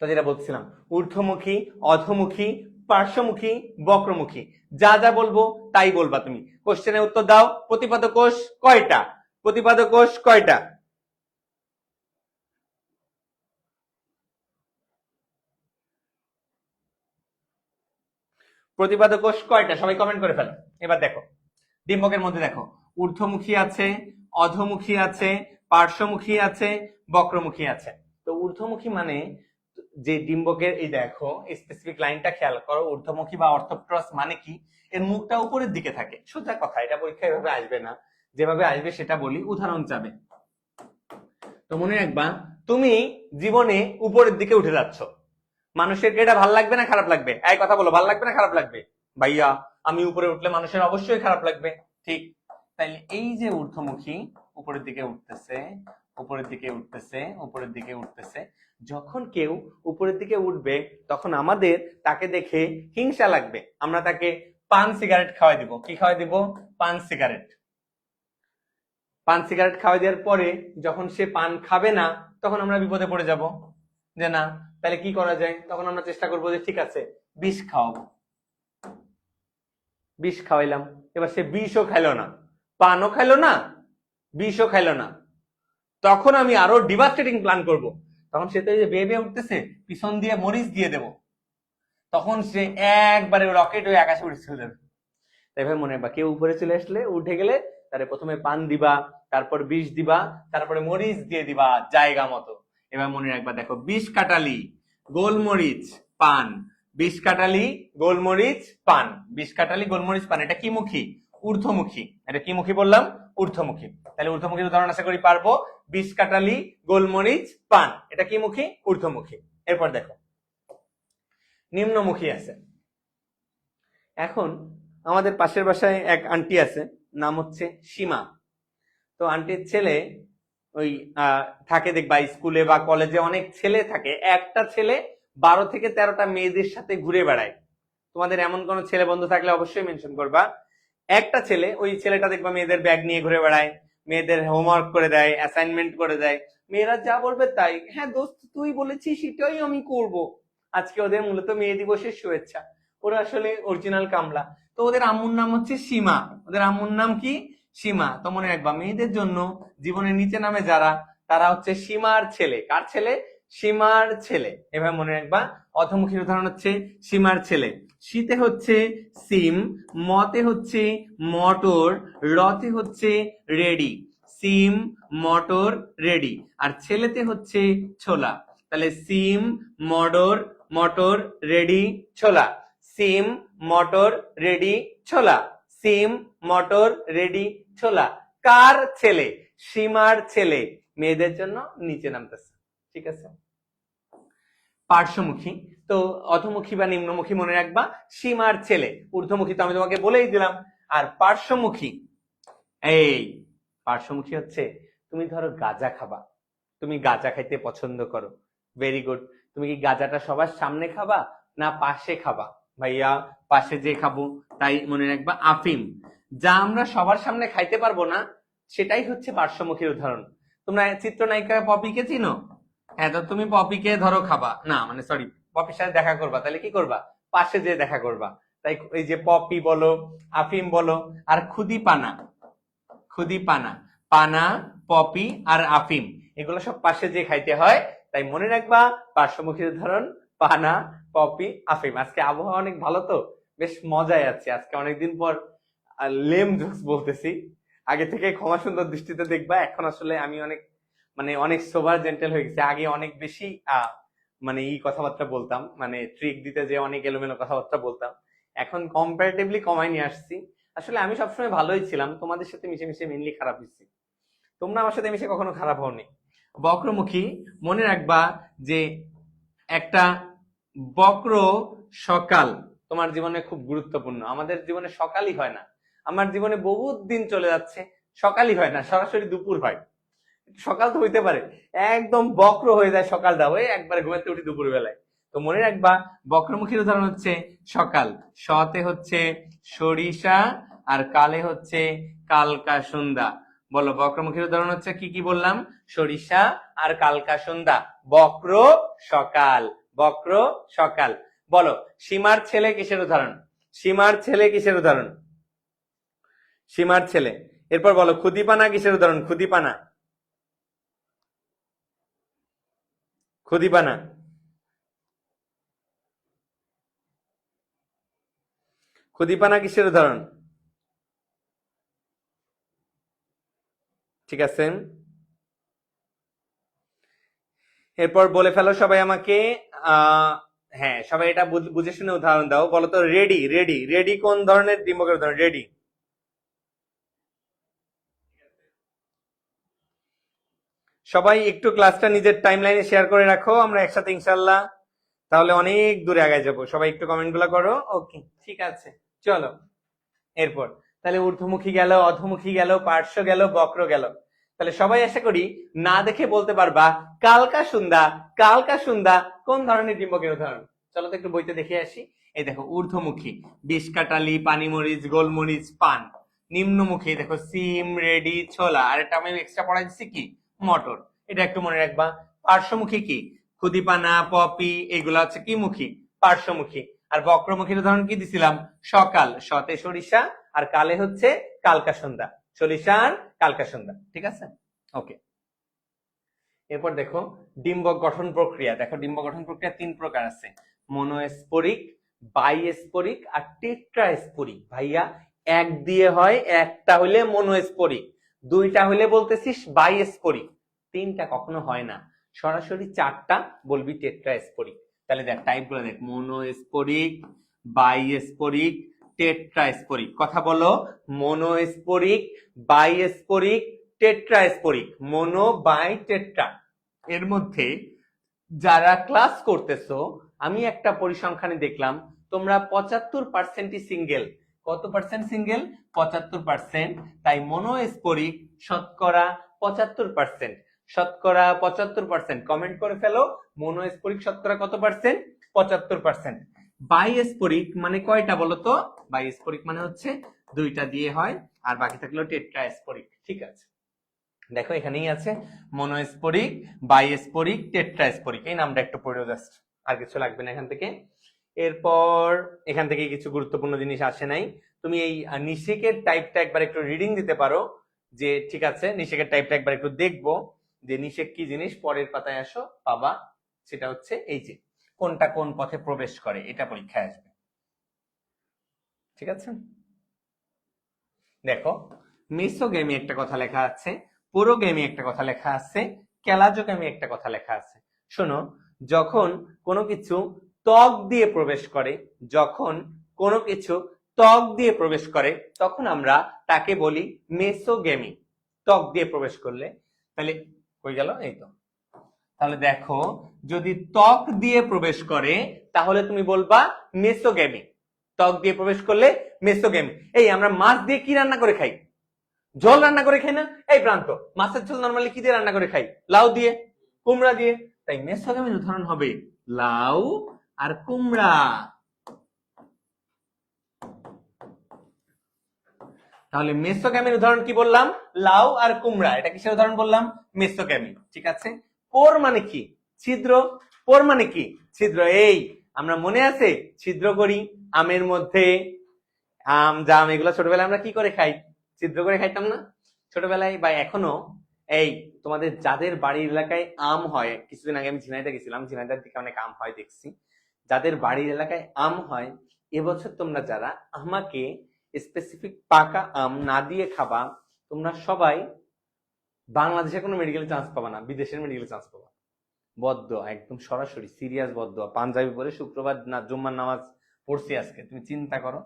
তো যেটা বলছিলাম ঊর্ধ্বমুখী, অধোমুখী, পার্শ্বমুখী, বক্রমুখী, যা যা বলবো তাই বলবা তুমি। কোশ্চেনের উত্তর দাও। প্রতিপাদ কোষ কয়টা? প্রতিপাদ কোষ কয়টা? প্রতিপাদ কোষ কয়টা? সবাই কমেন্ট করে ফেলো। এবার দেখো ডিম্বকের মধ্যে দেখো ঊর্ধ্বমুখী আছে, অধোমুখী আছে, পার্শ্বমুখী আছে, বক্রমুখী আছে। তো ঊর্ধ্বমুখী মানে যে ডিম্বকের, এই দেখো স্পেসিফিক লাইনটা খেয়াল করো, ঊর্ধ্বমুখী বা অর্থোপ্ট্রস মানে কি? এর মুখটা উপরের দিকে থাকে। সোজা কথা, এটা পরীক্ষায় এভাবে আসবে না, যেভাবে আসবে সেটা বলি, উদাহরণ চাবে। তো মনে রাখবা তুমি জীবনে উপরের দিকে উঠে যাচ্ছ, মানুষের এটা ভাল লাগবে না খারাপ লাগবে? এই কথা বলো, ভাল লাগবে না খারাপ লাগবে? ভাইয়া আমি উপরে উঠলে মানুষের অবশ্যই খারাপ লাগবে, ঠিক? তাইলে এই যে ঊর্ধ্বমুখী উপরের দিকে উঠতেছে, উপরের দিকে উঠতেছে, উপরের দিকে উঠতেছে, যখন কেউ উপরের দিকে উঠবে তখন আমাদের তাকে দেখে হিংসা লাগবে, আমরা তাকে পান সিগারেট খাওয়াই দিব। কি খাওয়াই দিব? পান সিগারেট। পান সিগারেট খাওয়াই দেওয়ার পরে যখন সে পান খাবে না তখন আমরা বিপদে পড়ে যাব যে না, তাহলে কি করা যায়? তখন আমরা চেষ্টা করবো যে ঠিক আছে বিষ খাওয়াবো, বিষ খাওয়াইলাম। এবার সে বিষও খাইলো না, পানও খাইলো না, বিষও খাইলো না, তখন আমি আরো ডিভাস্টেটিং প্ল্যান করব। তখন সে তো এই যে বেয়ে বেয়ে উঠতেছে, পিছন দিয়ে মরিচ দিয়ে দেব, তখন সে একবারে রকেট হয়ে আকাশে উঠে চলে যাবে। তাই ভাই মনে রাখবা, কেউ উপরে চলে আসলে, উঠে গেলে তারে প্রথমে পান দিবা, তারপর বিষ দিবা, তারপরে মরিচ দিয়ে দিবা জায়গা মতো। এবার মনে রাখবা, দেখো বিষ কাটালি, গোলমরিচ, পান, বিষ কাটালি, গোলমরিচ, পান, বিষ কাটালি, গোলমরিচ, পান। এটা কি মুখী? ঊর্ধ্বমুখী। এটা কি মুখী বললাম? ঊর্ধ্বমুখী। তাহলে ঊর্ধ্বমুখীর উদাহরণ আশা করি পারবো। বিষ কাটালি, গোলমরিচ, পান, এটা কি মুখী? ঊর্ধ্বমুখী। এরপর দেখো নিম্নমুখী আছে। এখন আমাদের পাশের বাসায় এক আন্টি আছে, নাম হচ্ছে সীমা। তো আন্টির ছেলে ওই থাকে দেখবা স্কুলে বা কলেজে অনেক ছেলে থাকে, একটা ছেলে 12 থেকে 13টা মেয়েদের সাথে ঘুরে বেড়ায়। তোমাদের এমন কোন ছেলে বন্ধু থাকলে অবশ্যই মেনশন করবা। একটা ছেলে, ওই ছেলেটা দেখবা মেয়েদের ব্যাগ নিয়ে ঘুরে বেড়ায়, মেয়েদের হোমওয়ার্ক করে দেয়, অ্যাসাইনমেন্ট করে দেয়, মেয়েরা যা বলবে তাই, হ্যাঁ দোস্ত তুই বলেছিস সেটাই আমি করব। আজকে ওদের মূলত মেয়ে দিবসের শুভেচ্ছা, ওরা আসলে অরিজিনাল কামলা। তো ওদের আম্মুর নাম হচ্ছে সীমা, ওদের আম্মুর নাম কি? সীমা। তো মনে রাখবা মেয়েদের জন্য জীবনের নিচে নামে যারা, তারা হচ্ছে সীমার ছেলে। কার ছেলে? সীমার ছেলে, এভাবে মনে রাখবা। অধমুখীর উদাহরণ হচ্ছে সীমার ছেলে। শীতে হচ্ছে সিম, মতে হচ্ছে মটর, রতে হচ্ছে রেডি। সিম, মটর, রেডি। আর ছেলেতে হচ্ছে ছোলা। তাহলে সিম, মটর, মটর, রেডি, ছোলা। সিম, মটর, রেডি, ছোলা। সিম, মটর, রেডি, ছোলা। কার ছেলে? সীমার ছেলে। মেয়েদের জন্য নিচে নামতেছে, ঠিক আছে। পার্শ্বমুখী, তো অধমুখী বা নিম্নমুখী মনে রাখবা সীমার ছেলে। ঊর্ধ্বমুখী তো আমি তোমাকে বলেই দিলাম। আর পার্শ্বমুখী, এই পার্শ্বমুখী হচ্ছে তুমি ধরো গাঁজা খাবা, তুমি গাঁজা খাইতে পছন্দ করো, ভেরি গুড। তুমি কি গাঁজাটা সবার সামনে খাবা না পাশে খাবা? ভাইয়া পাশে যে খাবো, তাই মনে রাখবা আফিম। যা আমরা সবার সামনে খাইতে পারবো না সেটাই হচ্ছে পার্শ্বমুখীর উদাহরণ। তোমরা চিত্রনায়িকা পপিকে চিনো? হ্যাঁ, তো তুমি পপিকে ধরো খাবা না, মানে সরি, পপির সাথে দেখা করবা, তাহলে কি করবা? পাশে যে দেখা করবা। তাই এই যে পপি বলো, আফিম বলো, আর খুদি পানা, খুদি পানা, পানা, পপি আর আফিম, এগুলো সব পাশে যে খাইতে হয়। তাই মনে রাখবা পার্শ্বমুখীর উদাহরণ পানা, পপি, আফিম। আজকে আবহাওয়া অনেক ভালো, তো বেশ মজায় আছে আজকে, অনেকদিন পর লেম জোকস বলতেছি। আগে থেকে ক্ষমা সুন্দর দৃষ্টিতে দেখবা। এখন আসলে আমি অনেক অনেক সোবার জেন্টেল হয়ে গেছে। আগে অনেক বেশি কথাবার্তা বলতাম, মানে ট্রিক দিতে যে অনেক এলোমেলো কথাবার্তা বলতাম। এখন কম্পারেটিভলি কমাই নিয়ে আসছি। আসলে আমি সবসময় ভালোই ছিলাম, তোমাদের সাথে মিশে মিশে মেনলি খারাপ হয়েছি। তোমরা আমার সাথে মিশে কখনো খারাপ হওনি। বক্রমুখী, মনে রাখবা যে একটা বক্র সকাল তোমার জীবনে খুব গুরুত্বপূর্ণ। আমাদের জীবনে সকালই হয় না, আমার জীবনে বহুত দিন চলে যাচ্ছে সকালই হয় না, সরাসরি দুপুর হয়। সকাল তো হইতে পারে, একদম বক্র হয়ে যায় সকালটা, হয়ে একবারে ঘুমাতে উঠি দুপুর বেলায়। তো মনে রাখবা বক্রমুখীর উদাহরণ হচ্ছে সকাল। সতে হচ্ছে সরিষা, আর কালে হচ্ছে কালকা সন্ধ্যা। বলো বক্রমুখীর উদাহরণ হচ্ছে কি কি বললাম? সরিষা আর কালকা সন্ধ্যা। বক্র সকাল, বক্র সকাল। বলো সীমার ছেলে কিসের উদাহরণ? সীমার ছেলে কিসের উদাহরণ? সীমার ছেলে। এরপর বলো খুদিপানা কিসের উদাহরণ? খুদিপানা, খুদিপানা, খুদিপানা কিসের উদাহরণ? ঠিক আছে, এরপর বলে ফেলো সবাই আমাকে। হ্যাঁ, সবাই এটা বুঝে শুনে উদাহরণ দাও। বলো তো রেডি, রেডি, রেডি কোন ধরনের ডিম্বকের উদাহরণ? রেডি। সবাই একটু ক্লাসটা নিজের টাইমলাইনে শেয়ার করে রাখো, আমরা একসাথে ইনশাল্লাহ তাহলে অনেক দূরে আগায় যাবো। সবাই একটু কমেন্ট গুলো করো। ওকে, ঠিক আছে, চলো। এরপর তাহলে ঊর্ধ্বমুখী গেল, অধমুখী গেল, পার্শ্ব গেল, বক্র গেল। তাহলে সবাই আশা করি না দেখে বলতে পারবা কালকা সন্ধ্যা, কালকা সন্ধ্যা কোন ধরনের ডিম্বকের উদাহরণ? চলো তো একটু বইতে দেখে আসি। এই দেখো ঊর্ধ্বমুখী বিষকাটালি, পানিমরিচ, গোলমরিচ, পান। নিম্নমুখী দেখো সিম, রেডি, ছোলা। আর এটা আমি এক্সট্রা পড়াই দিচ্ছি কি মটর, এটা একটু মনে রাখবা। পার্শ্বমুখী কি খুদিপানা, পপি, এগুলা হচ্ছে কি মুখী? পার্শ্বমুখী। আর বক্রমুখীর উদাহরণ কি দিছিলাম? সকাল, সতে সরিষা আর কালে হচ্ছে কালকা সন্ধ্যা। সরিষা আর কালকা সন্ধ্যা, ঠিক আছে। ওকে, এরপর দেখো ডিম্বক গঠন প্রক্রিয়া। দেখো ডিম্বক গঠন প্রক্রিয়া 3 প্রকার আছে: মনোস্পোরিক, বাইস্পোরিক আর টেট্রাস্পোরিক। ভাইয়া এক দিয়ে হয়, একটা হইলে মনোস্পোরিক, দুইটা হইলে বলতেছিস বাইস্পোরিক, তিনটা কখনো হয় না, সরাসরি চারটা বলবি টেট্রাস্পোরিক। তাহলে দেখ টাইপ গুলো দেখ: মনোস্পোরিক, বাইস্পোরিক, টেট্রাস্পোরিক। কথা বলো, monosporic, bisporic, tetrasporic. Mono, bi, tetra. এর মধ্যে যারা ক্লাস করতেছো, আমি একটা পরিসংখ্যানে দেখলাম তোমরা 75%ই সিঙ্গেল। কত পার্সেন্ট সিঙ্গেল? 75%। তাই মনোস্পোরিক শতকরা 75%, শতকরা 75%। কমেন্ট করে ফেলো মনোস্পোরিক শতকরা কত পার্সেন্ট? 75%। বাইস্পোরিক মানে কয়টা বলো তো? বাইস্পোরিক মানে হচ্ছে দুইটা দিয়ে হয়, আর বাকি থাকলো টেট্রাস্পোরিক। ঠিক আছে, দেখো এখানেই আছে মনোস্পোরিক, বাইস্পোরিক, টেট্রাস্পোরিক। এই নামটা একটু পড়েও জাস্ট, আর কিছু লাগবে না এখান থেকে। এরপর এখান থেকে কিছু গুরুত্বপূর্ণ জিনিস আসে নাই। তুমি এই নিষেকের টাইপটা একবার একটু রিডিং দিতে পারো, যে ঠিক আছে নিষেকের টাইপটা একবার একটু দেখবো যে নিষেক কি জিনিস। পরের পাতায় আসো, পাবা। সেটা হচ্ছে এই যে কোনটা কোন পথে প্রবেশ করে, এটা পরীক্ষায় আসবে। ঠিক আছে, দেখো মেসোগ্যামি একটা কথা লেখা আছে, পুরোগ্যামি একটা কথা লেখা আছে, ক্যালাজোগ্যামি একটা কথা লেখা আছে। শোনো, যখন কোনো কিছু ত্বক দিয়ে প্রবেশ করে, যখন কোনো কিছু ত্বক দিয়ে প্রবেশ করে, তখন আমরা তাকে বলি মেসোগ্যামি। ত্বক দিয়ে প্রবেশ করলে, তাহলে হয়ে গেল এই তো। তাহলে দেখো, যদি ত্বক দিয়ে প্রবেশ করে তাহলে তুমি বলবা মেসোগ্যামি। ত্বক দিয়ে প্রবেশ করলে মেসোগ্যামি। এই আমরা মাছ দিয়ে কি রান্না করে খাই? ঝোল রান্না করে খাই না? এই প্রান্ত, মাছের ঝোল নরমালি কি দিয়ে রান্না করে খাই? লাউ দিয়ে, কুমড়া দিয়ে। তাই মেসোগ্যামির উদাহরণ হবে লাউ আর কুমড়া। তাহলে মেসোগ্যামির উদাহরণ কি বললাম? লাউ আর কুমড়া। এটা কিসের উদাহরণ বললাম? মেসোগ্যামি। ঠিক আছে, পোর মানে কি? ছিদ্র। পোর মানে কি? ছিদ্র। এই আমরা মনে আছে ছিদ্র করি আমের মধ্যে, আম জাম এগুলো ছোটবেলায় আমরা কি করে খাই? ছিদ্র করে খাইতাম না ছোটবেলায়? বা এখনো এই তোমাদের যাদের বাড়ির এলাকায় আম হয়, কিছুদিন আগে আমি ঝিনাইদহ গেছিলাম, ঝিনাইদহের দিকে অনেক আম হয় দেখছি, যাদের বাড়ির এলাকায় আম হয়, এবছর তোমরা যারা আমাকে স্পেসিফিক পাকা আম না দিয়ে খাবা, তোমরা সবাই বাংলাদেশে কোনো মেডিকেলে চান্স পাবা না, বিদেশের মেডিকেলে চান্স পাবা। বদ্ধ, একদম সরাসরি সিরিয়াস বদ্ধ। পাঞ্জাবি পরে শুক্রবার না জুম্মার নামাজ পড়ছি আজকে, তুমি চিন্তা করো।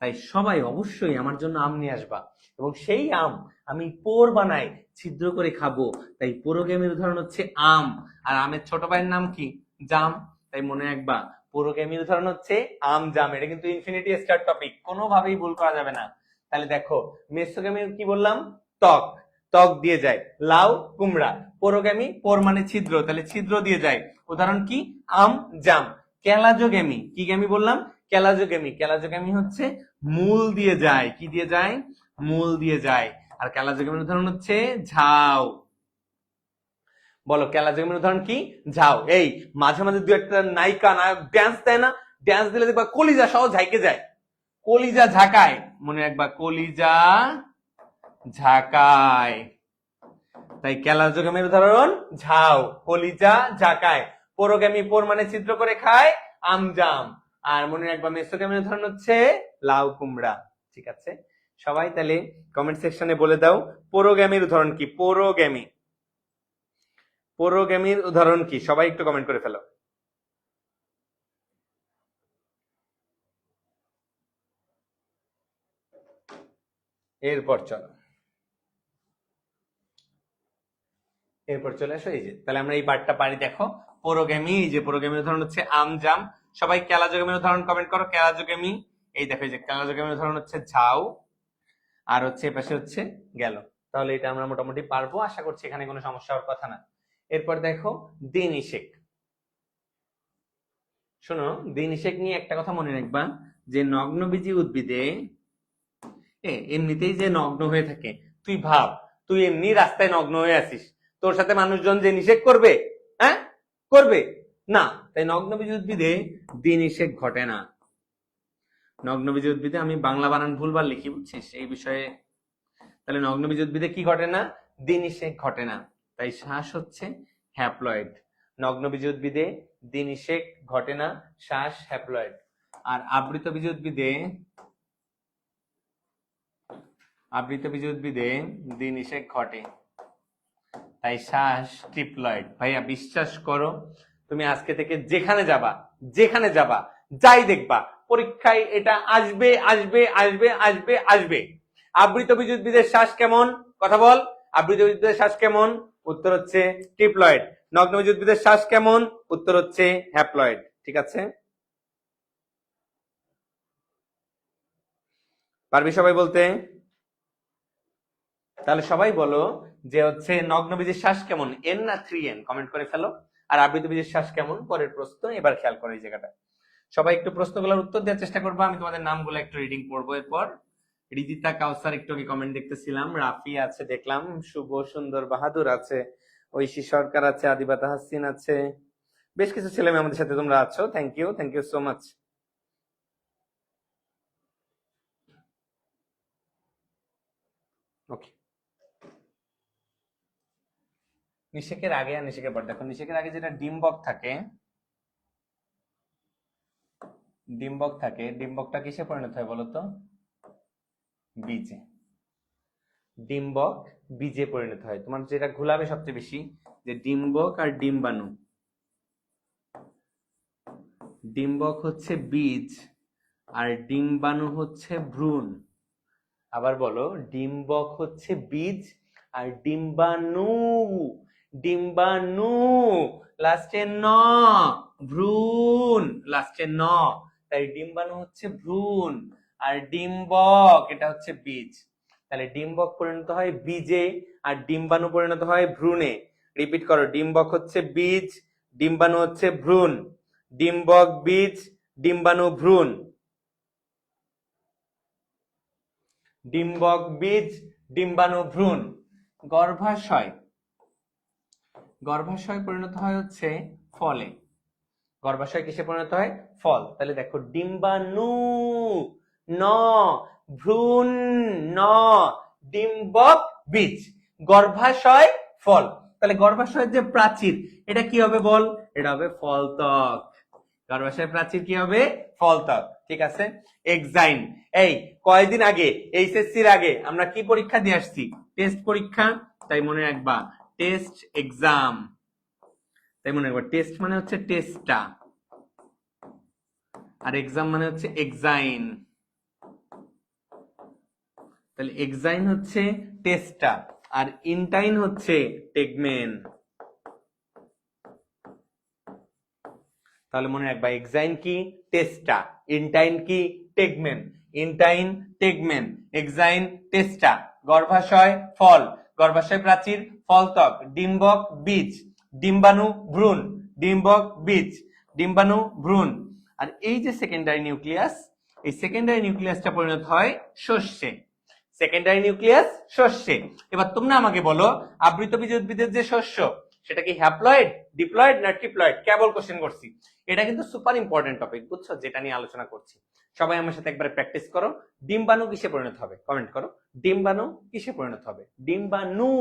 তাই সবাই অবশ্যই আমার জন্য আম নিয়ে আসবা, এবং সেই আম আমি পোর বানাই, ছিদ্র করে খাবো। তাই পুরোগ্যামির উদাহরণ হচ্ছে আম, আর আমের ছোট ভাইয়ের নাম কি? জাম। তাই মনে রাখবা, পুরোগ্যামির উদাহরণ হচ্ছে আম জাম। এটা কিন্তু ইনফিনিটি স্টার টপিক, কোনোভাবেই ভুল করা যাবে না। তাহলে দেখো, মেসোগ্যামির কি বললাম? ত্বক, ত্বক দিয়ে যায়। লাউ কুমড়া। পুরোগ্যামি, পোর মানে ছিদ্র, তাহলে ছিদ্র দিয়ে যায়। উদাহরণ কি? আম জাম। ক্যালাজোগ্যামি, কি গ্যামি বললাম? ক্যালাজোগ্যামি। ক্যালাজোগ্যামি হচ্ছে মূল দিয়ে যায়। কি দিয়ে যায়? মূল দিয়ে যায়। আর ক্যালাজোগ্যামির উদাহরণ হচ্ছে ঝাউ। বলো ক্যালাজোগ্যামির উদাহরণ কি? ঝাউ। এই মাঝে মাঝে দু একটা নায়িকা নায়ক ড্যান্স দেয় না? ড্যান্স দিলে দেখবা কলিজা সহ ঝাইকে যায়, কলিজা ঝাঁকায়। মনে রাখবা, কলিজা ঝাঁকায়। তাই ক্যালাজোগ্যামির উদাহরণ ঝাউ, কলিজা ঝাঁকায়। পুরোগ্যামি, পোর মানে ছিদ্র করে খায়, আম জাম। আর মনে রাখবা, মেসোগ্যামির উদাহরণ হচ্ছে লাউ কুমড়া। ঠিক আছে, সবাই তাহলে কমেন্ট সেকশনে বলে দাও পুরোগ্যামির উদাহরণ কি? পুরোগ্যামি, পুরোগ্যামির উদাহরণ কি? সবাই একটু কমেন্ট করে ফেলো। এরপর চলো, এরপর চলে আসো এই যে, তাহলে আমরা এই পার্টটা পারি। দেখো পুরোগ্যামি, এই যে পুরোগ্যামির উদাহরণ হচ্ছে আম জাম। সবাই ক্যালাজোগ্যামির উদাহরণ কমেন্ট করো। ক্যালাজোগ্যামি, এই দেখো এই যে ক্যালাজোগ্যামির উদাহরণ হচ্ছে ঝাউ, আর হচ্ছে এপাশে হচ্ছে গেল। তাহলে এটা আমরা মোটামুটি পারবো, আশা করছি এখানে কোনো সমস্যা হওয়ার কথা না। এরপর দেখো দিনিশেক। শোনো, দিনিশেক নিয়ে একটা কথা মনে রাখবা, যে নগ্নবীজী উদ্ভিদে এমনিতেই যে নগ্ন হয়ে থাকে, তুই ভাব তুই এমনি রাস্তায় নগ্ন হয়ে আছিস, তোর সাথে মানুষজন যে নিষেধ করবে? হ্যাঁ, করবে না। তাই নগ্নবীজী উদ্ভিদে দিনিষেক ঘটে না। নগ্নবীজী উদ্ভিদে, আমি বাংলা বানান ভুলবার লিখি, বুঝছিস এই বিষয়ে। তাহলে নগ্নবীজী উদ্ভিদে কি ঘটে না? দিনিষেক ঘটে না। তাই শ্বাস হচ্ছে হ্যাপ্লয়েড। নগ্নবীজী উদ্ভিদে দিনিষেক ঘটে না, শ্বাস হ্যাপ্লয়েড। আর আবৃতবীজী উদ্ভিদে, আবৃতবীজী উদ্ভিদে দিনিষেক ঘটে, তাই শ্বাস ট্রিপ্লয়েড। ভাইয়া বিশ্বাস করো, তুমি আজকে থেকে যেখানে যাবা, যেখানে যাবা, যাই দেখবা, পরীক্ষায় এটা আসবে আসবে আসবে আসবে আসবে। আবৃতবীজী উদ্ভিদের শ্বাস কেমন? কথা বল। আবৃতবীজী উদ্ভিদের শ্বাস কেমন? উত্তর হচ্ছে ট্রিপ্লয়েড। নগ্নবীজী উদ্ভিদের শ্বাস কেমন? উত্তর হচ্ছে হ্যাপ্লয়েড। ঠিক আছে, পারবি সবাই বলতে? তাহলে সবাই বলো যে হচ্ছে নগ্নবীজীর শ্বাস কেমন, এন না 3N? কমেন্ট করে ফেলো। আর আবৃতবীজীর শ্বাস কেমন? পরের প্রশ্ন। এবার খেয়াল করো এই জায়গাটা, সবাই একটু প্রশ্নগুলোর উত্তর দেওয়ার চেষ্টা করবো। আমি তোমাদের নামগুলো একটু রিডিং করবো এরপর। রিদিতা কাউসার একটু আগে কমেন্ট দেখতেছিলাম, রাফি আছে দেখলাম, শুভ সুন্দর বাহাদুর আছে, ঐশী সরকার আছে, আদিবা তাহসিন আছে, বেশ কিছু ছেলে মেয়ে আমাদের সাথে তোমরা আছো। Thank you, thank you so much. Okay, নিষেকের আগে আর নিষেকের পর। দেখো নিষেকের আগে যেটা ডিম্বক থাকে, ডিম্বকটা কিসে পরিণত হয় বলতো? বীজে। ডিম্বক বীজে পরিণত হয়। তোমার যেটা ঘুলাবে সবচেয়ে বেশি, যে ডিম্বক আর ডিম্বাণু। ডিম্বক হচ্ছে বীজ আর ডিম্বাণু হচ্ছে ভ্রূণ। আবার বলো, ডিম্বক হচ্ছে বীজ আর ডিম্বাণু, ডিম্বাণু লাস্টে ন, ভ্রূণ লাস্টে ন, তাই ডিম্বাণু হচ্ছে ভ্রূণ আর ডিম্বক এটা হচ্ছে বীজ। তাহলে ডিম্বক পরিণত হয় বীজে আর ডিম্বাণু পরিণত হয় ভ্রূণে। রিপিট করো, ডিম্বক হচ্ছে বীজ, ডিম্বাণু হচ্ছে ভ্রূণ। ডিম্বক বীজ, ডিম্বাণু ভ্রূণ। ডিম্বক বীজ, ডিম্বাণু ভ্রূণ। গর্ভাশয়, গর্ভাশয় পরিণত হয় হচ্ছে ফলে। গর্ভাশয় কিসে পরিণত হয়? ফল। তাহলে দেখো, ডিম্বাণু ন, ভ্রূণ ন, ডিম্বক বীজ, গর্ভাশয় ফল। তাহলে গর্ভাশয়ের যে প্রাচীর, এটা কি হবে বল? এটা হবে ফলত্বক। গর্ভাশয় প্রাচীর কি হবে? ফলত্বক। ঠিক আছে। এক্সাইন, এই কয়েকদিন আগে এইচএসসির আগে আমরা কি পরীক্ষা দিয়ে আসছি? টেস্ট পরীক্ষা। তাই মনে রাখবা, টেস্ট এক্সাম। তাই মনে রাখবা, টেস্ট মানে হচ্ছে টেস্টটা, আর এক্সাম মানে হচ্ছে এক্সাইন। তাহলে এক্সাইন হচ্ছে টেস্টটা আর ইনটাইন হচ্ছে টেগমেন। তাহলে মনে রাখবা, এক্সাইন কি? টেস্টা। ইনটাইন কি? টেগমেন। Intine টেগমেন, exine টেস্টা। গর্ভাশয় ফল, গর্ভাশয় প্রাচীর ফলত্বক। ডিম্বক বীজ, ডিম্বাণু ভ্রূণ, ডিম্বক বীজ, ডিম্বাণু ভ্রূণ। আর এই যে সেকেন্ডারি নিউক্লিয়াস, এই সেকেন্ডারি নিউক্লিয়াসটা পরিণত হয় শস্যে। সেকেন্ডারি নিউক্লিয়াস শস্যে। এবার তোমরা আমাকে বলো, আবৃতবীজ উদ্ভিদের যে শস্য, সেটা কি হ্যাপ্লয়েড, ডিপ্লয়েড না ট্রিপ্লয়েড? কেবল কোশ্চেন করছি। এটা কিন্তু সুপার ইম্পর্টেন্ট টপিক, বুঝছো, যেটা নিয়ে আলোচনা করছি। সবাই আমার সাথে একবার প্র্যাকটিস করো। ডিম্বাণু কিসে পরিণত হবে? কমেন্ট করো, ডিম্বাণু কিসে পরিণত হবে? ডিম্বাণু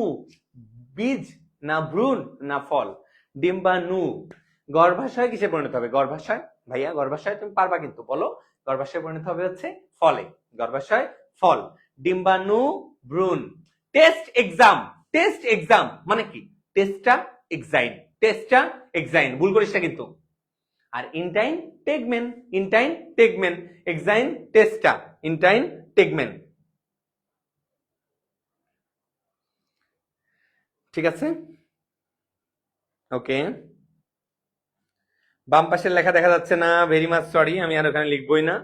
বীজ না ভ্রূণ না ফল? ডিম্বাণু। গর্ভাশয় কিসে পরিণত হবে? গর্ভাশয়, ভাইয়া গর্ভাশয় তুমি পারবা কিন্তু, বলো। গর্ভাশয় পরিণত হবে হচ্ছে ফলে। গর্ভাশয় ফল, ডিম্বাণু ভ্রূণ। টেস্ট এক্সাম, টেস্ট এক্সাম মানে কি? টেস্টা এক্সাইন, টেস্টা এক্সাইন, ভুল করিস না কিন্তু। আর ইনটাইন টেগমেন, ইনটাইন টেগমেন, এক্সাইন টেস্টা, ইনটাইন টেগমেন। ঠিক আছে, ওকে। বাম পাশের লেখা দেখা যাচ্ছে না, ভেরি মাচ সরি, আমি আর ওখানে লিখবই না।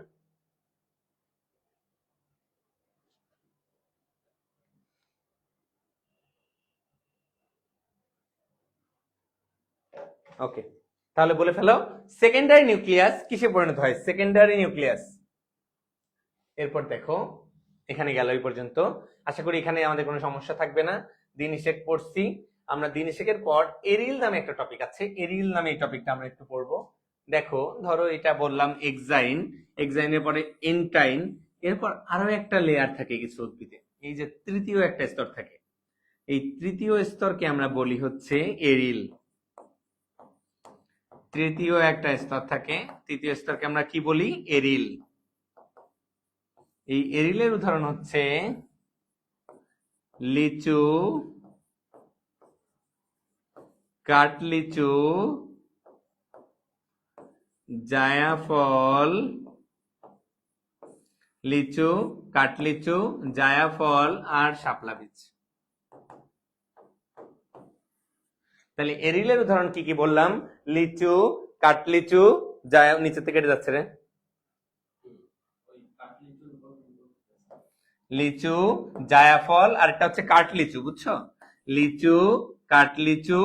ওকে, তাহলে বলে ফেলো, সেকেন্ডারি নিউক্লিয়াস কিসে পরিণত হয়? Secondary nucleus. এরপর দেখো, এখানে গেল এই পর্যন্ত। আশা করি এখানে আমাদের কোনো সমস্যা থাকবে না। দ্বি নিষেক পড়ছি আমরা। দ্বি নিষেকের পর এরিল নামে একটা টপিক আছে, এরিল নামে এই টপিকটা আমরা একটু পড়বো। দেখো, ধরো এটা বললাম এক্সাইন, এক্সাইনের পরে এনটাইন, এরপর আরো একটা লেয়ার থাকে কিছু উদ্ভিদে, এই যে তৃতীয় একটা স্তর থাকে, এই তৃতীয় স্তরকে আমরা বলি হচ্ছে এরিল। তৃতীয় একটা স্তর থাকে, তৃতীয় স্তরকে আমরা কি বলি? এরিল। এই এরিলের উদাহরণ হচ্ছে লিচু, কাঠলিচু, জায়াফল, লিচু, কাঠলিচু, জায়াফল আর শাপলা বীজ। তাহলে এরিলের উদাহরণ কি কি বললাম? লিচু, কাঠলিচু, জায়া, নিচে থেকে কেটে যাচ্ছে রে, লিচু, জায়াফল, আর এটা হচ্ছে কাঠলিচু, বুঝছো? লিচু, কাঠলিচু,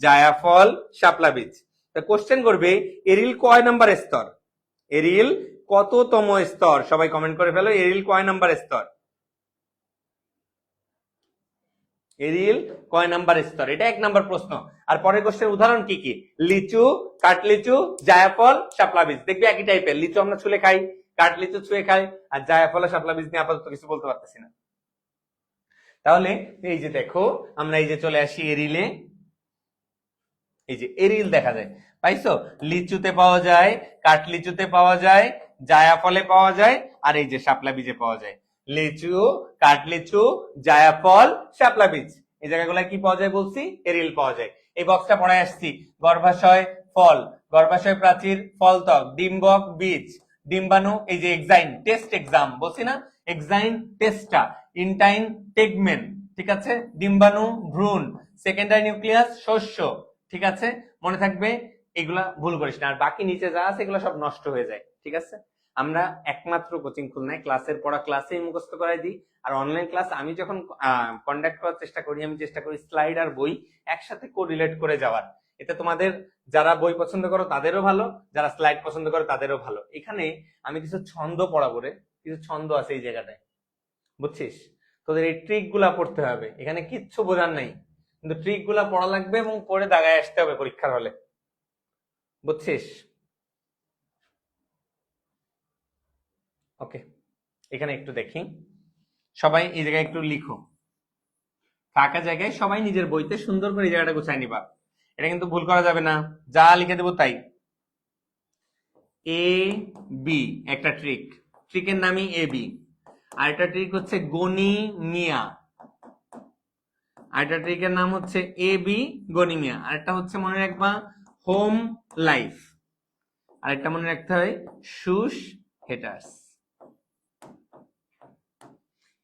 জায়াফল, শাপলা বীজ। কোশ্চেন করবে, এরিল কয় নাম্বার স্তর? এরিল কততম স্তর? সবাই কমেন্ট করে ফেলো, এরিল কয় নাম্বার স্তর? এরিল কয় নাম্বার স্তর? এটা 1 নাম্বার প্রশ্ন। আর পরের কোশ্চেন উদাহরণ কি কি? লিচু, কাঠলিচু, জায়াফল, শাপলা বীজ। দেখবি একই টাইপের। লিচু আমরা ছুলে খাই, কাঠলিচু ছুঁয়ে খাই, আর জায়াফল আর শাপলা বীজ নিয়ে আপাতত কিছু বলতে পারতেছি না। তাহলে এই যে দেখো, আমরা এই যে চলে আসি এরিলে। এই যে এরিল দেখা যায়, পাইছো? লিচুতে পাওয়া যায়, কাঠলিচুতে পাওয়া যায়, জায়াফলে পাওয়া যায়, আর এই যে শাপলা বীজে পাওয়া যায়। লিচু, কাঠলিচু, জায়াফল, শাপলা বীজ, এই জায়গাগুলো কি পাওয়া যায় বলছি? এরিল পাওয়া যায়। এই বক্সটা পড়ায় আসছি। গর্ভাশয় ফল, গর্ভাশয় প্রাচীর, ফলত্বক, ডিম্বক বীজ, ডিম্বাণু, এই যে এক্সাইন, টেস্ট এক্সাম বলছি না, এক্সাইন টেস্টা, ইনটাইন টেগমেন, ঠিক আছে? ডিম্বাণু ভ্রূণ, সেকেন্ডারি নিউক্লিয়াস শস্য, ঠিক আছে? মনে থাকবে, এগুলা ভুল করিস না। আর বাকি নিচে যা আছে এগুলো সব নষ্ট হয়ে যায়, ঠিক আছে? আমরা একমাত্র কোচিং খুলনায় ক্লাসের পড়া ক্লাসেই মুখস্থ করাই দিই। আর অনলাইন ক্লাস আমি যখন কন্ডাক্ট করার চেষ্টা করি, আমি চেষ্টা করি স্লাইড আর বই একসাথে কোরিলেট করে যাওয়ার। এতে তোমাদের যারা বই পছন্দ করো তাদেরও ভালো, যারা স্লাইড পছন্দ করো তাদেরও ভালো। এখানে আমি কিছু ছন্দ পড়াবো রে, কিছু ছন্দ আছে এই জায়গাটায়, বুঝছিস? তোদের এই ট্রিক গুলা পড়তে হবে, এখানে কিচ্ছু বোঝার নাই, কিন্তু ট্রিক গুলা পড়া লাগবে এবং পড়ে দাগায় আসতে হবে পরীক্ষার হলে, বুঝছিস? ওকে, এখানে একটু দেখি, সবাই এই জায়গায় একটু লিখো, ফাঁকা জায়গায় সবাই নিজের বইতে সুন্দর করে এই জায়গাটা গুছাই নিবা। এটা কিন্তু ভুল করা যাবে না, যা লিখে দেবো তাই। এ বি একটা ট্রিক, ট্রিকের নামই এ বি। আর একটা ট্রিক হচ্ছে গনিমিয়া, আরেকটা ট্রিকের নাম হচ্ছে এ বি গনিমিয়া। আরেকটা হচ্ছে মনে রাখবা হোম লাইফ, আরেকটা মনে রাখতে হয় শুস haters.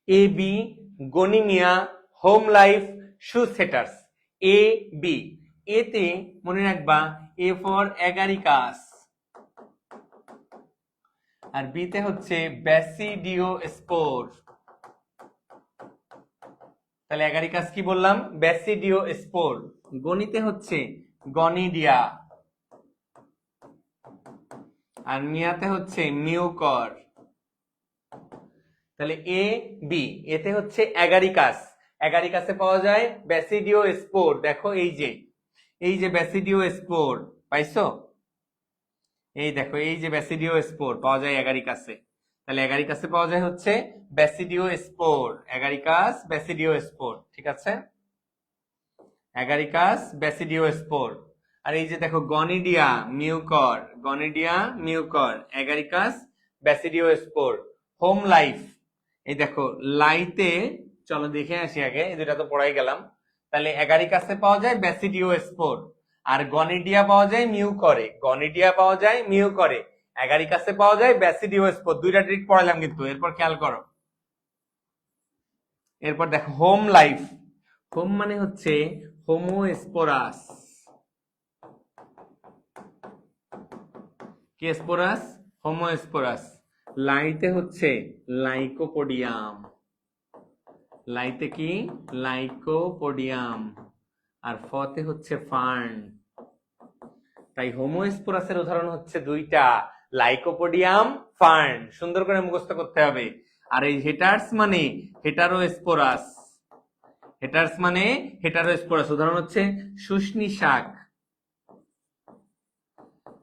A B Ganimiya, home life, শুস haters. A B, এতে মনে রাখবা এ ফর অ্যাগারিকাস, আর বিতে হচ্ছে ব্যাসিডিওস্পোর। তাহলে অ্যাগারিকাস কি বললাম? ব্যাসিডিওস্পোর। গনিতে হচ্ছে গনিডিয়া, আর মিয়াতে হচ্ছে মিউকর। তাহলে এ বি, এতে হচ্ছে অ্যাগারিকাস, অ্যাগারিকাসে পাওয়া যায় ব্যাসিডিওস্পোর। দেখো এই যে ব্যাসিডিওস্পোর পাইছো, এই দেখো এই যে ব্যাসিডিওস্পোর পাওয়া যায় অ্যাগারিকাসে। তাহলে অ্যাগারিকাসে পাওয়া যায় হচ্ছে ব্যাসিডিওস্পোর, অ্যাগারিকাস ব্যাসিডিওস্পোর, ঠিক আছে? অ্যাগারিকাস ব্যাসিডিওস্পোর। আর এই যে দেখো gonidia Mucor, gonidia Mucor, Agaricus basidiospore. Home life, এই দেখো লাইতে, চলো দেখে আসি আগে, এই দুটা তো পড়াই গেলাম। তাহলে অ্যাগারিকাসে পাওয়া যায় ব্যাসিডিওস্পোর, আর গনিডিয়া পাওয়া যায় মিউকরে, গনিডিয়া পাওয়া যায় মিউকরে, অ্যাগারিকাসে পাওয়া যায় ব্যাসিডিওস্পোর। দুইটা ট্রিক পড়ালাম কিন্তু, এরপর খেয়াল করো। এরপর দেখো হোম লাইফ, হোম মানে হচ্ছে হোমোস্পোরাস, কি স্পোরাস? হোমোস্পোরাস। লাইতে হচ্ছে লাইকোপোডিয়াম, লাইতে কি? লাইকোপোডিয়াম। আর ফতে হচ্ছে ফার্ন। তাই হোমোস্পোরাসের উদাহরণ হচ্ছে দুইটা, লাইকোপোডিয়াম, ফার্ন। সুন্দর করে মুখস্থ করতে হবে। আর এই হেটার্স মানে হেটারোস্পোরাস, হেটার্স মানে হেটারোস্পোরাস। উদাহরণ হচ্ছে শুষ্নি শাক,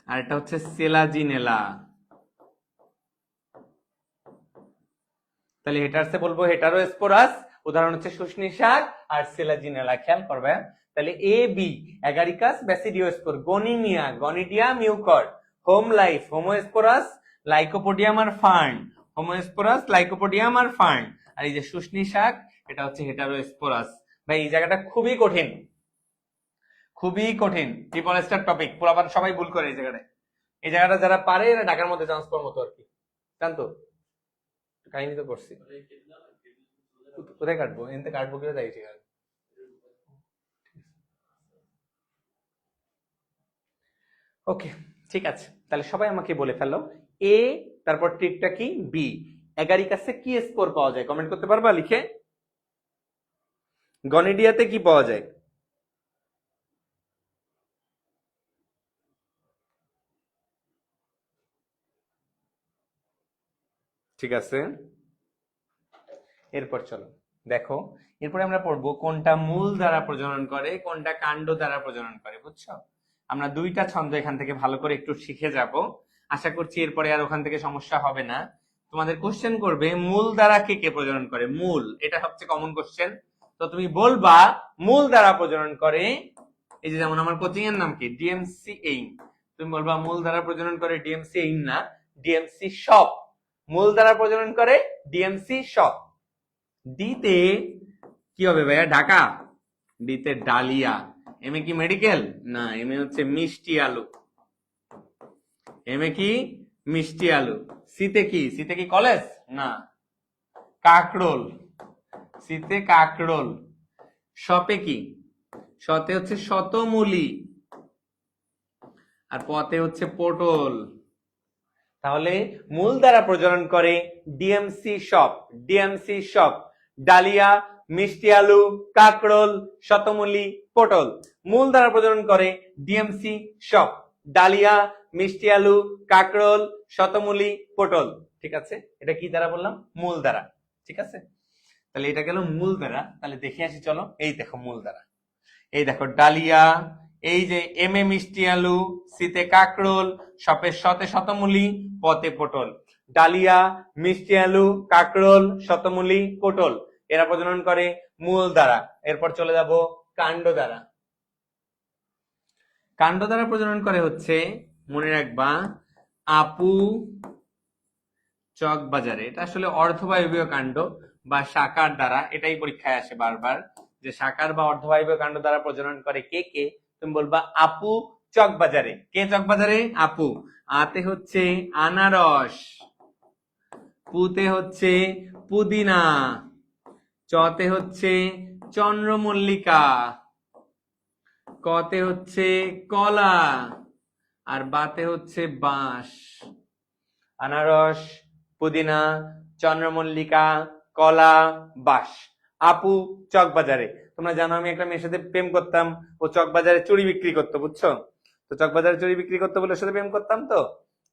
আর এটা হচ্ছে সেলাজিনেলা। তাহলে হেটার্সে বলবো হেটারোস্পোরাস, উদাহরণ হচ্ছে শুষ্নি শাক আর সেলাজিনেলা। খেয়াল করবে। তাহলে এ বি অ্যাগারিকাস ব্যাসিডিওস্পোর, গনিমিয়া gonidia Mucor, home life homosporous, Lycopodium আর ফার্ন, হোমোস্পোরাস লাইকোপোডিয়াম আর ফার্ন। আর এই যে শুষ্নি শাক, এটা হচ্ছে হেটারোস্পোরাস। ভাই এই জায়গাটা খুবই কঠিন, খুবই কঠিন, ট্রিপল স্টার টপিক, পুরাপান সবাই ভুল করে এই জায়গাটায়। এই জায়গাটা যারা পারে এরা ঢাকার মধ্যে ট্রান্সফার মতো আর কি, জানতো? কাহিনী তো করছি, কোথায় কাটবো? এনতে কাটবো কিনা তাই ঠিক আছে। ওকে, ঠিক আছে। তাহলে সবাই আমাকে বলে ফেলো, এ তারপর ট্রিকটা কি, বি অ্যাগারিকাসে কি স্পোর পাওয়া যায়? কমেন্ট করতে পারবা লিখে। গনিডিয়াতে কি পাওয়া যায়? ঠিক আছে, এরপর চলো দেখো, এরপরে আমরা পড়বো কোনটা মূল দ্বারা প্রজনন করে, কোনটা কাণ্ড দ্বারা প্রজনন করে। বুঝছো? আমরা দুইটা ছন্দ এখান থেকে ভালো করে একটু শিখে যাব, আশা করছি এরপরে আর ওখান থেকে সমস্যা হবে না। তোমাদের কোশ্চেন করবে মূল দ্বারা কে কে প্রজনন করে, মূল, এটা সবচেয়ে কমন কোশ্চেন। তো তুমি বলবা মূল দ্বারা প্রজনন করে এই যে যেমন আমার কোচিং এর নাম কি, ডিএমসি এইম, তুমি বলবা মূল ধারা প্রজনন করে ডিএমসি এইম না, ডিএমসি শপ। মূল ধারা প্রজনন করে ডিএমসি শপ। ডি তে কি হবে ভাইয়া, ঢাকা। ডি তে ডালিয়া। এম এ কি মেডিকেল না, এম এ হচ্ছে মিষ্টি আলু। এম এ কি মিষ্টি আলু। সিতে কি, সিতে কি কলেজ না, কাকরোল। সিতে কাকরোল। শপে কি, শতে হচ্ছে শতমূলি, আর পথে হচ্ছে পটল। তাহলে মূল দ্বারা প্রজনন করে DMC shop, DMC shop, dahlia, মিষ্টি আলু, কাকরোল, শতমূলি, পটল। মূল দ্বারা প্রজনন করে ডিএমসি শপ, ডালিয়া, মিষ্টি আলু, কাকরোল, শতমূলি, পটল। ঠিক আছে, এটা কি দ্বারা বললাম, মূল দ্বারা। ঠিক আছে, তাহলে এটা গেল মূল দ্বারা। তাহলে দেখে আসি চলো। এই দেখো মূল দ্বারা, এই দেখো ডালিয়া, এই যে এম এ মিষ্টি আলু, সিতে কাকরোল, শপের শতে শতমূলি, পথে পটল। ডালিয়া, মিষ্টি আলু, কাকরোল, শতমূলি, পটল, এরা প্রজনন করে মূল দ্বারা। এরপর চলে যাব কাণ্ড দ্বারা। কাণ্ড দ্বারা প্রজনন করে হচ্ছে, মনে রাখবা, আপু চকবাজারে। এটা আসলে অর্ধবায়বীয় কাণ্ড বা শাকার দ্বারা, এটাই পরীক্ষায় আসে বারবার, যে শাকার বা অর্ধবায়বীয় কাণ্ড দ্বারা প্রজনন করে কে কে, তুমি বলবা আপু চকবাজারে। কে চকবাজারে, আপু। আতে হচ্ছে আনারস, পুতে হচ্ছে পুদিনা, চতে হচ্ছে চন্দ্রমল্লিকা, কতে হচ্ছে কলা, আর বাতে হচ্ছে বাঁশ। আনারস, পুদিনা, চন্দ্রমল্লিকা, কলা, বাঁশ। আপু চকবাজারে। তোমরা জানো আমি একটা মেয়ের সাথে প্রেম করতাম, ও চকবাজারে চুড়ি বিক্রি করতো, বুঝছো? তো চকবাজারে চুড়ি বিক্রি করতো বলে ওর সাথে প্রেম করতাম। তো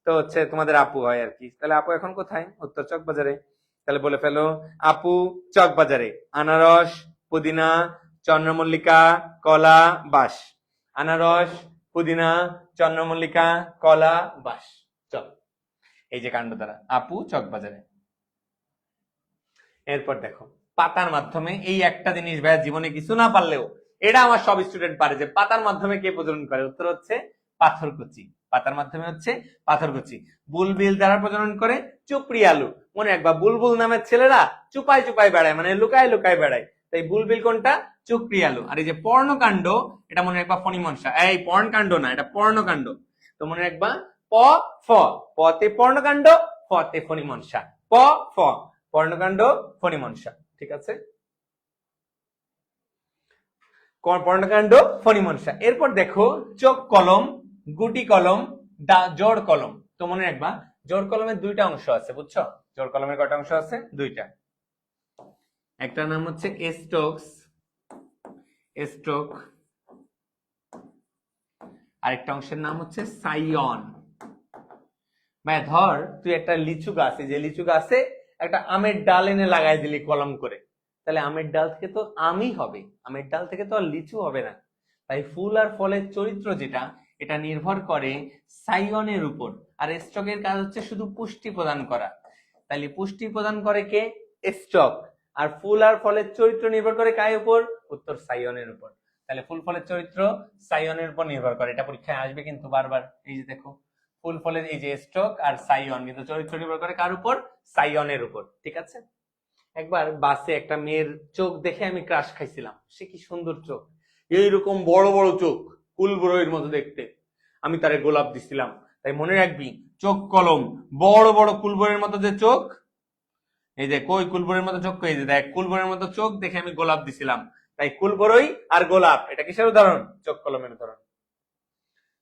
তো হচ্ছে তোমাদের আপু হয় আর কি। তাহলে আপু এখন কোথায়, উত্তর চকবাজারে। তাহলে বলে ফেলো, আপু চকবাজারে। আনারস, পুদিনা, চন্দ্রমল্লিকা, কলা, বাঁশ। আনারস, পুদিনা, চন্দ্রমল্লিকা, কলা, বাঁশ। চল, এই যে কাণ্ড দ্বারা, আপু চকবাজারে। এরপর দেখো পাতার মাধ্যমে। এই একটা জিনিস ভাইয়া জীবনে কিছু না পারলেও এটা আমার সব স্টুডেন্ট পারে, যে পাতার মাধ্যমে কে প্রজনন করে। উত্তর হচ্ছে পাথরকুচি। পাতার মাধ্যমে হচ্ছে পাথরকুচি। বুলবিল দ্বারা প্রজনন করে চুপড়ি আলু। মনে রাখবা, বুলবুল নামের ছেলেরা চুপাই চুপাই বেড়ায়, মানে লুকায় লুকায় বেড়ায়। তাই বুলবিল কোনটা, চুপড়ি আলু। আর এই যে পর্ণকাণ্ড, এটা মনে রাখবা ফণিমনসা। এই পর্ণকাণ্ড না, এটা পর্ণকাণ্ড। তো মনে রাখবা, প ফ, পতে পর্ণকাণ্ড, ফতে ফণিমনসা। প ফ, পর্ণকাণ্ড, ফণিমনসা। ঠিক আছে, পর্ণকাণ্ড, ফণিমনসা। এরপর দেখো চোখ কলম, গুটি কলম, জোড় কলম। তো মনে রাখবা, জোড় কলমের দুইটা অংশ আছে, বুঝছো? জোড় কলমের কয়টা অংশ আছে, দুইটা। একটা নাম হচ্ছে স্টোকস, স্ট্রোক, আরেকটা অংশের নাম হচ্ছে সাইয়ন। ভাই ধর তুই একটা লিচু গাছ, এই যে লিচু গাছে একটা আমের ডাল এনে লাগাই দিলি কলম করে, তাহলে আমের ডাল থেকে তো আমই হবে, আমের ডাল থেকে তো আর লিচু হবে না। তাই ফুল আর ফলের চরিত্র যেটা, এটা নির্ভর করে সাইয়নের উপর। আর স্টকের কাজ হচ্ছে শুধু পুষ্টি প্রদান করা। তাহলে পুষ্টি প্রদান করে কে, স্টক। আর ফুল আর ফলের চরিত্র নির্ভর করে কার উপর, উত্তর সাইয়নের উপর। তাহলে ফুল ফলের চরিত্র সাইয়নের উপর নির্ভর করে। এটা পরীক্ষায় আসবে কিন্তু বারবার। এই যে দেখো, ফুল ফলের এই যে স্টক আর সাইয়ন, কিন্তু চরিত্র নির্ভর করে কার উপর, সাইয়নের উপর। ঠিক আছে, একবার বাসে একটা মেয়ের চোখ দেখে আমি ক্রাশ খাইছিলাম। সে কি সুন্দর চোখ, এইরকম বড় বড় চোখ, কুলবরইর মতো দেখতে। আমি তারে গোলাপ দিছিলাম। তাই মনে রাখবি, চোখ কলম, বড় বড় কুলবরের মতো যে চোখ, এই যে কই কুলবরের মতো চোখ, এই যে দেখ কুলবরের মতো চোখ দেখে আমি গোলাপ দিছিলাম। তাই কুলবরই আর গোলাপ, এটা কিসের উদাহরণ, চোখ কলমের উদাহরণ।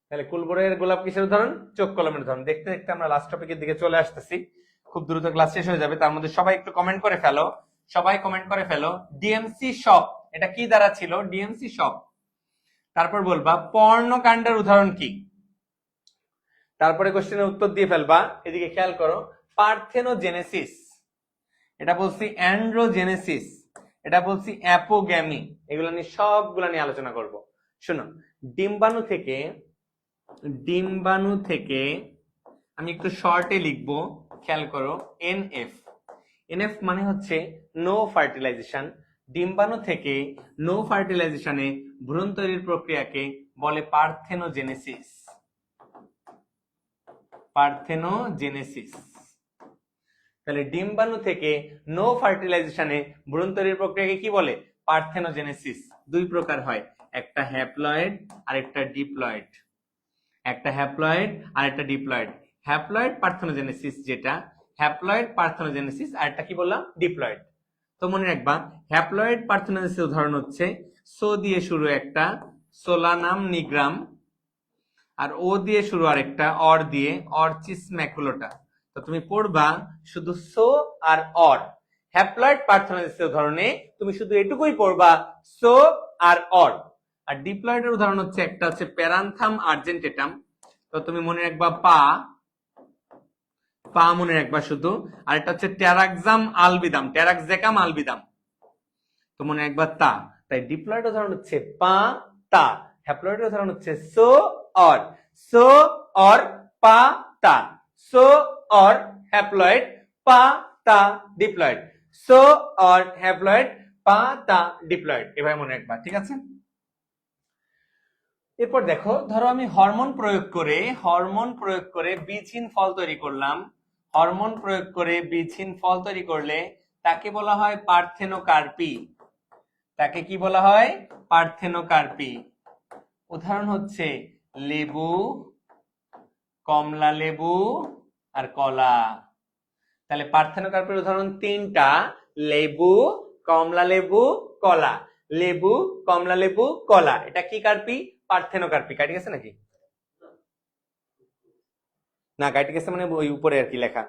তাহলে কুলবরের গোলাপ কিসের উদাহরণ, চোখ কলমের উদাহরণ। দেখতে দেখতে আমরা লাস্ট টপিকের দিকে চলে আসতেছি, খুব দ্রুত ক্লাস শেষ হয়ে যাবে। তার মধ্যে সবাই একটু কমেন্ট করে ফেলো, সবাই কমেন্ট করে ফেলো ডিএমসি শপ এটা কি দ্বারা ছিল, ডিএমসি শপ। তারপর বলবা পর্ণকাণ্ডের উদাহরণ কি। তারপরে কোশ্চেনের উত্তর দিয়ে ফেলবা। এদিকে খেয়াল করো, পার্থেনোজেনেসিস, এটা বলছি অ্যান্ড্রোজেনেসিস, এটা বলছি অ্যাপোগ্যামি। এগুলো নিয়ে সবগুলো নিয়ে আলোচনা করব। শোনো, ডিম্বাণু থেকে আমি একটু শর্টে লিখবো, খেয়াল করো, এনএফ। এনএফ মানে হচ্ছে নো ফার্টিলাইজেশন। ডিম্বাণু থেকে নো ফার্টিলাইজেশনে ভ্রূণ তৈরির প্রক্রিয়াকে বলে পার্থেনোজেনেসিস। পার্থেনোজেনেসিস। তাহলে ডিম্বাণু থেকে নো ফার্টিলাইজেশনে ভ্রূণ তৈরির প্রক্রিয়াকে কি বলে? পার্থেনোজেনেসিস। দুই প্রকার হয়, একটা হ্যাপ্লয়েড আর একটা ডিপ্লয়েড। একটা হ্যাপ্লয়েড আর একটা ডিপ্লয়েড। হ্যাপ্লয়েড পার্থেনোজেনেসিস যেটা, হ্যাপ্লয়েড পার্থেনোজেনেসিস, আর একটা কি বললাম? ডিপ্লয়েড। তো মনে রাখবা, হ্যাপ্লয়েড পার্থেনোজেনেসিস উদাহরণ হচ্ছে সো দিয়ে শুরু একটা সোলানাম নিগ্রাম, আর ও দিয়ে শুরু আরেকটা অর দিয়ে অর্চিস ম্যাকুলোটা। তো তুমি পড়বা শুধু সো আর অর। হ্যাপ্লয়েড পার্থেনোজেনেসিস উদাহরণে তুমি শুধু এটুকুই পড়বা, সো আর অর। আর ডিপ্লয়েডের উদাহরণ হচ্ছে একটা হচ্ছে প্যারান্থাম আর্জেন্টেটাম। তো তুমি মনে রাখবা পা, পা মনে রাখবা শুধু। আর এটা হচ্ছে ট্যারাক্সাম আলবিদাম, ট্যারাক্সেকাম আলবিদাম। তো মনে রাখবা তা। তাই ডিপ্লয়েড উদাহরণ হচ্ছে পা, তা। হ্যাপ্লয়েডের উদাহরণ হচ্ছে সো অর। সো অর পা তা। সো অর হ্যাপ্লয়েড, পা তা ডিপ্লয়েড। সো অর হ্যাপ্লয়েড, পা তা ডিপ্লয়েড। এভাবে মনে রাখবা, ঠিক আছে? এরপর দেখো, ধরো আমি হরমোন প্রয়োগ করে বীজহীন ফল তৈরি করলাম। হরমোন প্রয়োগ করে বীজহীন ফল তৈরি করলে তাকে বলা হয় পার্থেনোকার্পি। তাকে কি বলা হয়? পার্থেনোকার্পি। উদাহরণ হচ্ছে লেবু, কমলা লেবু আর কলা। তাহলে পার্থেনোকার্পির উদাহরণ তিনটা, লেবু, কমলা লেবু, কলা। লেবু, কমলা লেবু, কলা। এটা কি কার্পি? পার্থেনোকার্পি। কাটি গেছে নাকি? না, কাটি গেছে মানে ওই উপরে আর কি লেখা।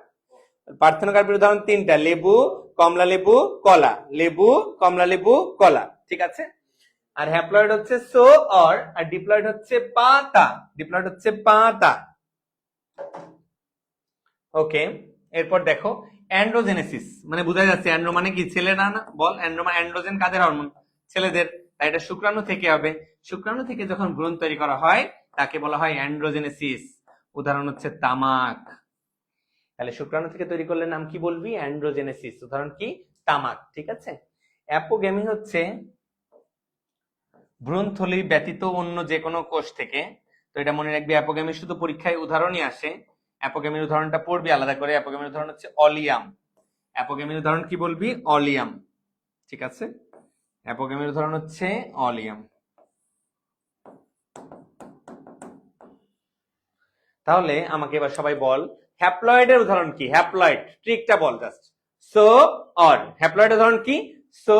পার্থেনোকার্পির উদাহরণ তিনটা, লেবু, কমলা লেবু, কলা। লেবু, কমলা লেবু, কলা। ঠিক আছে? আর হ্যাপ্লয়েড হচ্ছে সো অর, আর ডিপ্লয়েড হচ্ছে পাতা। ডিপ্লয়েড হচ্ছে পাতা। ওকে, এরপর দেখো অ্যান্ড্রোজেনেসিস, মানে বোঝা যাচ্ছে অ্যান্ড্রো মানে কি? ছেলে না? না বল, অ্যান্ড্রোজেন কাদের হরমোন? ছেলেদের। তাই এটা শুক্রাণু থেকে হবে। শুক্রাণু থেকে যখন ভ্রূণ তৈরি করা হয় তাকে বলা হয় অ্যান্ড্রোজেনেসিস। উদাহরণ হচ্ছে তামাক। তাহলে শুক্রাণু থেকে তৈরি করলে নাম কি বলবি? অ্যান্ড্রোজেনেসিস। উদাহরণ কি? তামাক। ঠিক আছে? অ্যাপোগেমি হচ্ছে ভ্রূণথলি ব্যতীত অন্য যে কোনো কোষ থেকে। তো এটা মনে রাখবি, অ্যাপোগেমি শুধু পরীক্ষায় উদাহরণই আসে। অ্যাপোগেমির উদাহরণটা পড়বি আলাদা করে। অ্যাপোগেমির উদাহরণ হচ্ছে অলিয়াম। অ্যাপোগেমির উদাহরণ কি বলবি? অলিয়াম। ঠিক আছে? অ্যাপোগেমির উদাহরণ হচ্ছে অলিয়াম। তাহলে আমাকে এবার সবাই বল, হ্যাপ্লয়েডের উদাহরণ কি? হ্যাপ্লয়েড ট্রিকটা বল জাস্ট। So or. হ্যাপ্লয়েডের উদাহরণ কি? So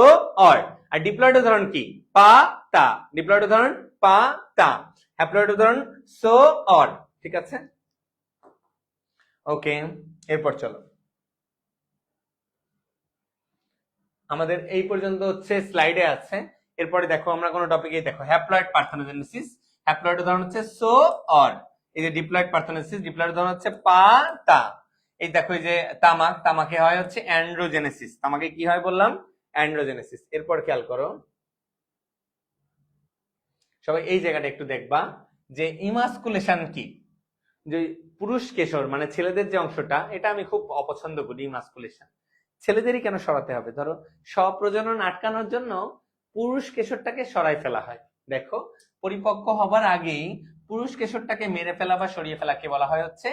or. আর ডিপ্লয়েডের উদাহরণ কি? পা তা। ডিপ্লয়েডের উদাহরণ পা তা। হ্যাপ্লয়েডের উদাহরণ সো অর। ঠিক আছে? ওকে, এরপর চলো, আমাদের এই পর্যন্ত হচ্ছে স্লাইডে আছে। এরপরে দেখো আমরা কোন টপিকে, দেখো হ্যাপ্লয়েড পার্থেনোজেনেসিস। হ্যাপ্লয়েড উদাহরণ হচ্ছে সো অর। এই যে ডিপ্লয়েড পার্থেনোজেনেসিস, ডিপ্লয়েড উদাহরণ হচ্ছে পা তা। এই দেখো এই যে তামাক, তামাকে হয় হচ্ছে অ্যান্ড্রোজেনেসিস। তামাকে কি হয় বললাম? অ্যান্ড্রোজেনেসিস। এরপর খেয়াল করো সবাই, এই জায়গাটা একটু দেখবা যে ইমাস্কুলেশন কি। যে পুরুষ কেশর মানে ছেলেদের যে অংশটা, এটা আমি খুব অপছন্দ করি। ইমাস্কুলেশন ছেলেদেরই কেন সরাতে হবে? ধরো স্বপ্রজনন আটকানোর জন্য পুরুষ কেশরটাকে সরাই ফেলা হয়। দেখো, পরিপক্ক হবার আগেই পুরুষ কেশরটাকে মেরে ফেলা বা সরিয়ে ফেলাকে বলা হয় হচ্ছে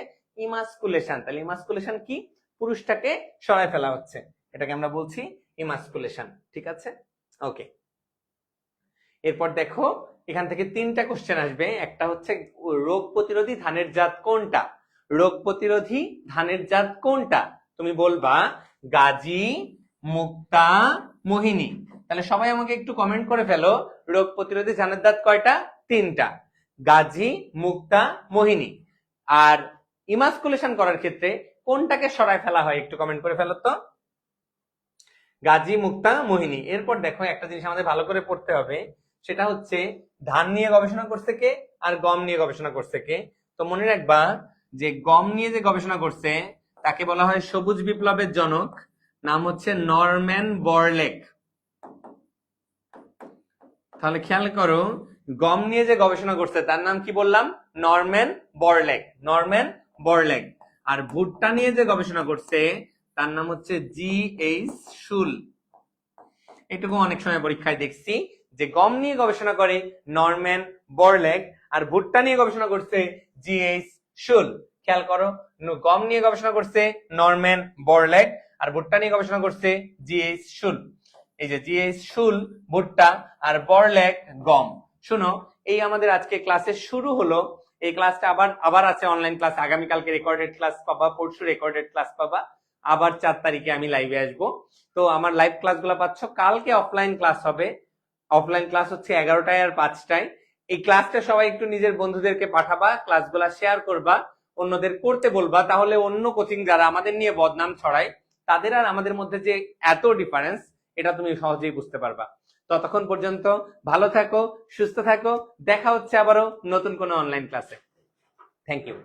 ইমাস্কুলেশন। তাহলে ইমাস্কুলেশন কি? পুরুষটাকে সরাই ফেলা হচ্ছে, এটাকে আমরা বলছি ইমাস্কুলেশন। ঠিক আছে? ওকে, এরপর দেখো এখান থেকে তিনটা কোশ্চেন আসবে। একটা হচ্ছে রোগ প্রতিরোধী ধানের জাত কোনটা? রোগ প্রতিরোধী ধানের জাত কোনটা? তুমি বলবা গাজী, মুক্তা, মোহিনী। তাহলে সবাই আমাকে একটু কমেন্ট করে ফেলো, রোগ প্রতিরোধী ধানের জাত কয়টা? তিনটা, গাজী, মুক্তা, মোহিনী। আর ইমাস্কুলেশন করার ক্ষেত্রে কোনটাকে সরায় ফেলা হয় একটু কমেন্ট করে ফেলো তো। গাজী, মুক্তা, মোহিনী। এরপর দেখো একটা জিনিস আমাদের ভালো করে পড়তে হবে, সেটা হচ্ছে ধান নিয়ে গবেষণা করছে কে আর গম নিয়ে গবেষণা করছে কে। তো মনে রাখবা যে গম নিয়ে যে গবেষণা করছে তাকে বলা হয় সবুজ বিপ্লবের জনক, নাম হচ্ছে নরম্যান বরলেগ। তাহলে খেয়াল করো, গম নিয়ে যে গবেষণা করছে তার নাম কি বললাম? নরম্যান বরলেগ। নরম্যান বরলেগ। আর ভুট্টা নিয়ে যে গবেষণা করছে তার নাম হচ্ছে জি এইচ শুল। এটুকু অনেক সময় পরীক্ষায় দেখছি যে গম নিয়ে গবেষণা করে নরম্যান বরল্যাগ, আর ভুট্টা নিয়ে গবেষণা করছে জিএইচ শুল। খেয়াল করো, গম নিয়ে গবেষণা করছে নরম্যান বরল্যাগ, আর ভুট্টা নিয়ে গবেষণা করছে জিএইচ শুল। এই যে জিএইচ শুল ভুট্টা আর বরল্যাগ গম। শুনো, এই আমাদের আজকে ক্লাসের শুরু হলো। এই ক্লাসটা আবার আছে অনলাইন ক্লাস, আগামীকালকে রেকর্ডেড ক্লাস পাবা, পরশু রেকর্ডেড ক্লাস পাবা, আবার 4 তারিখে আমি লাইভে আসবো। তো আমার লাইভ ক্লাসগুলো পাচ্ছ। কালকে অফলাইন ক্লাস হবে, অফলাইন ক্লাস হচ্ছে 11টায় আর 5টায়। এই ক্লাসটা সবাই একটু নিজের বন্ধুদেরকে পাঠাবা, ক্লাসগুলা শেয়ার করবা, অন্যদের করতে বলবা, তাহলে অন্য কোচিং যারা আমাদের নিয়ে বদনাম ছড়ায় তাদের আর আমাদের মধ্যে যে এত ডিফারেন্স এটা তুমি সহজেই বুঝতে পারবা। ততক্ষণ পর্যন্ত ভালো থাকো, সুস্থ থাকো, দেখা হচ্ছে আবারও নতুন কোনো অনলাইন ক্লাসে। Thank you.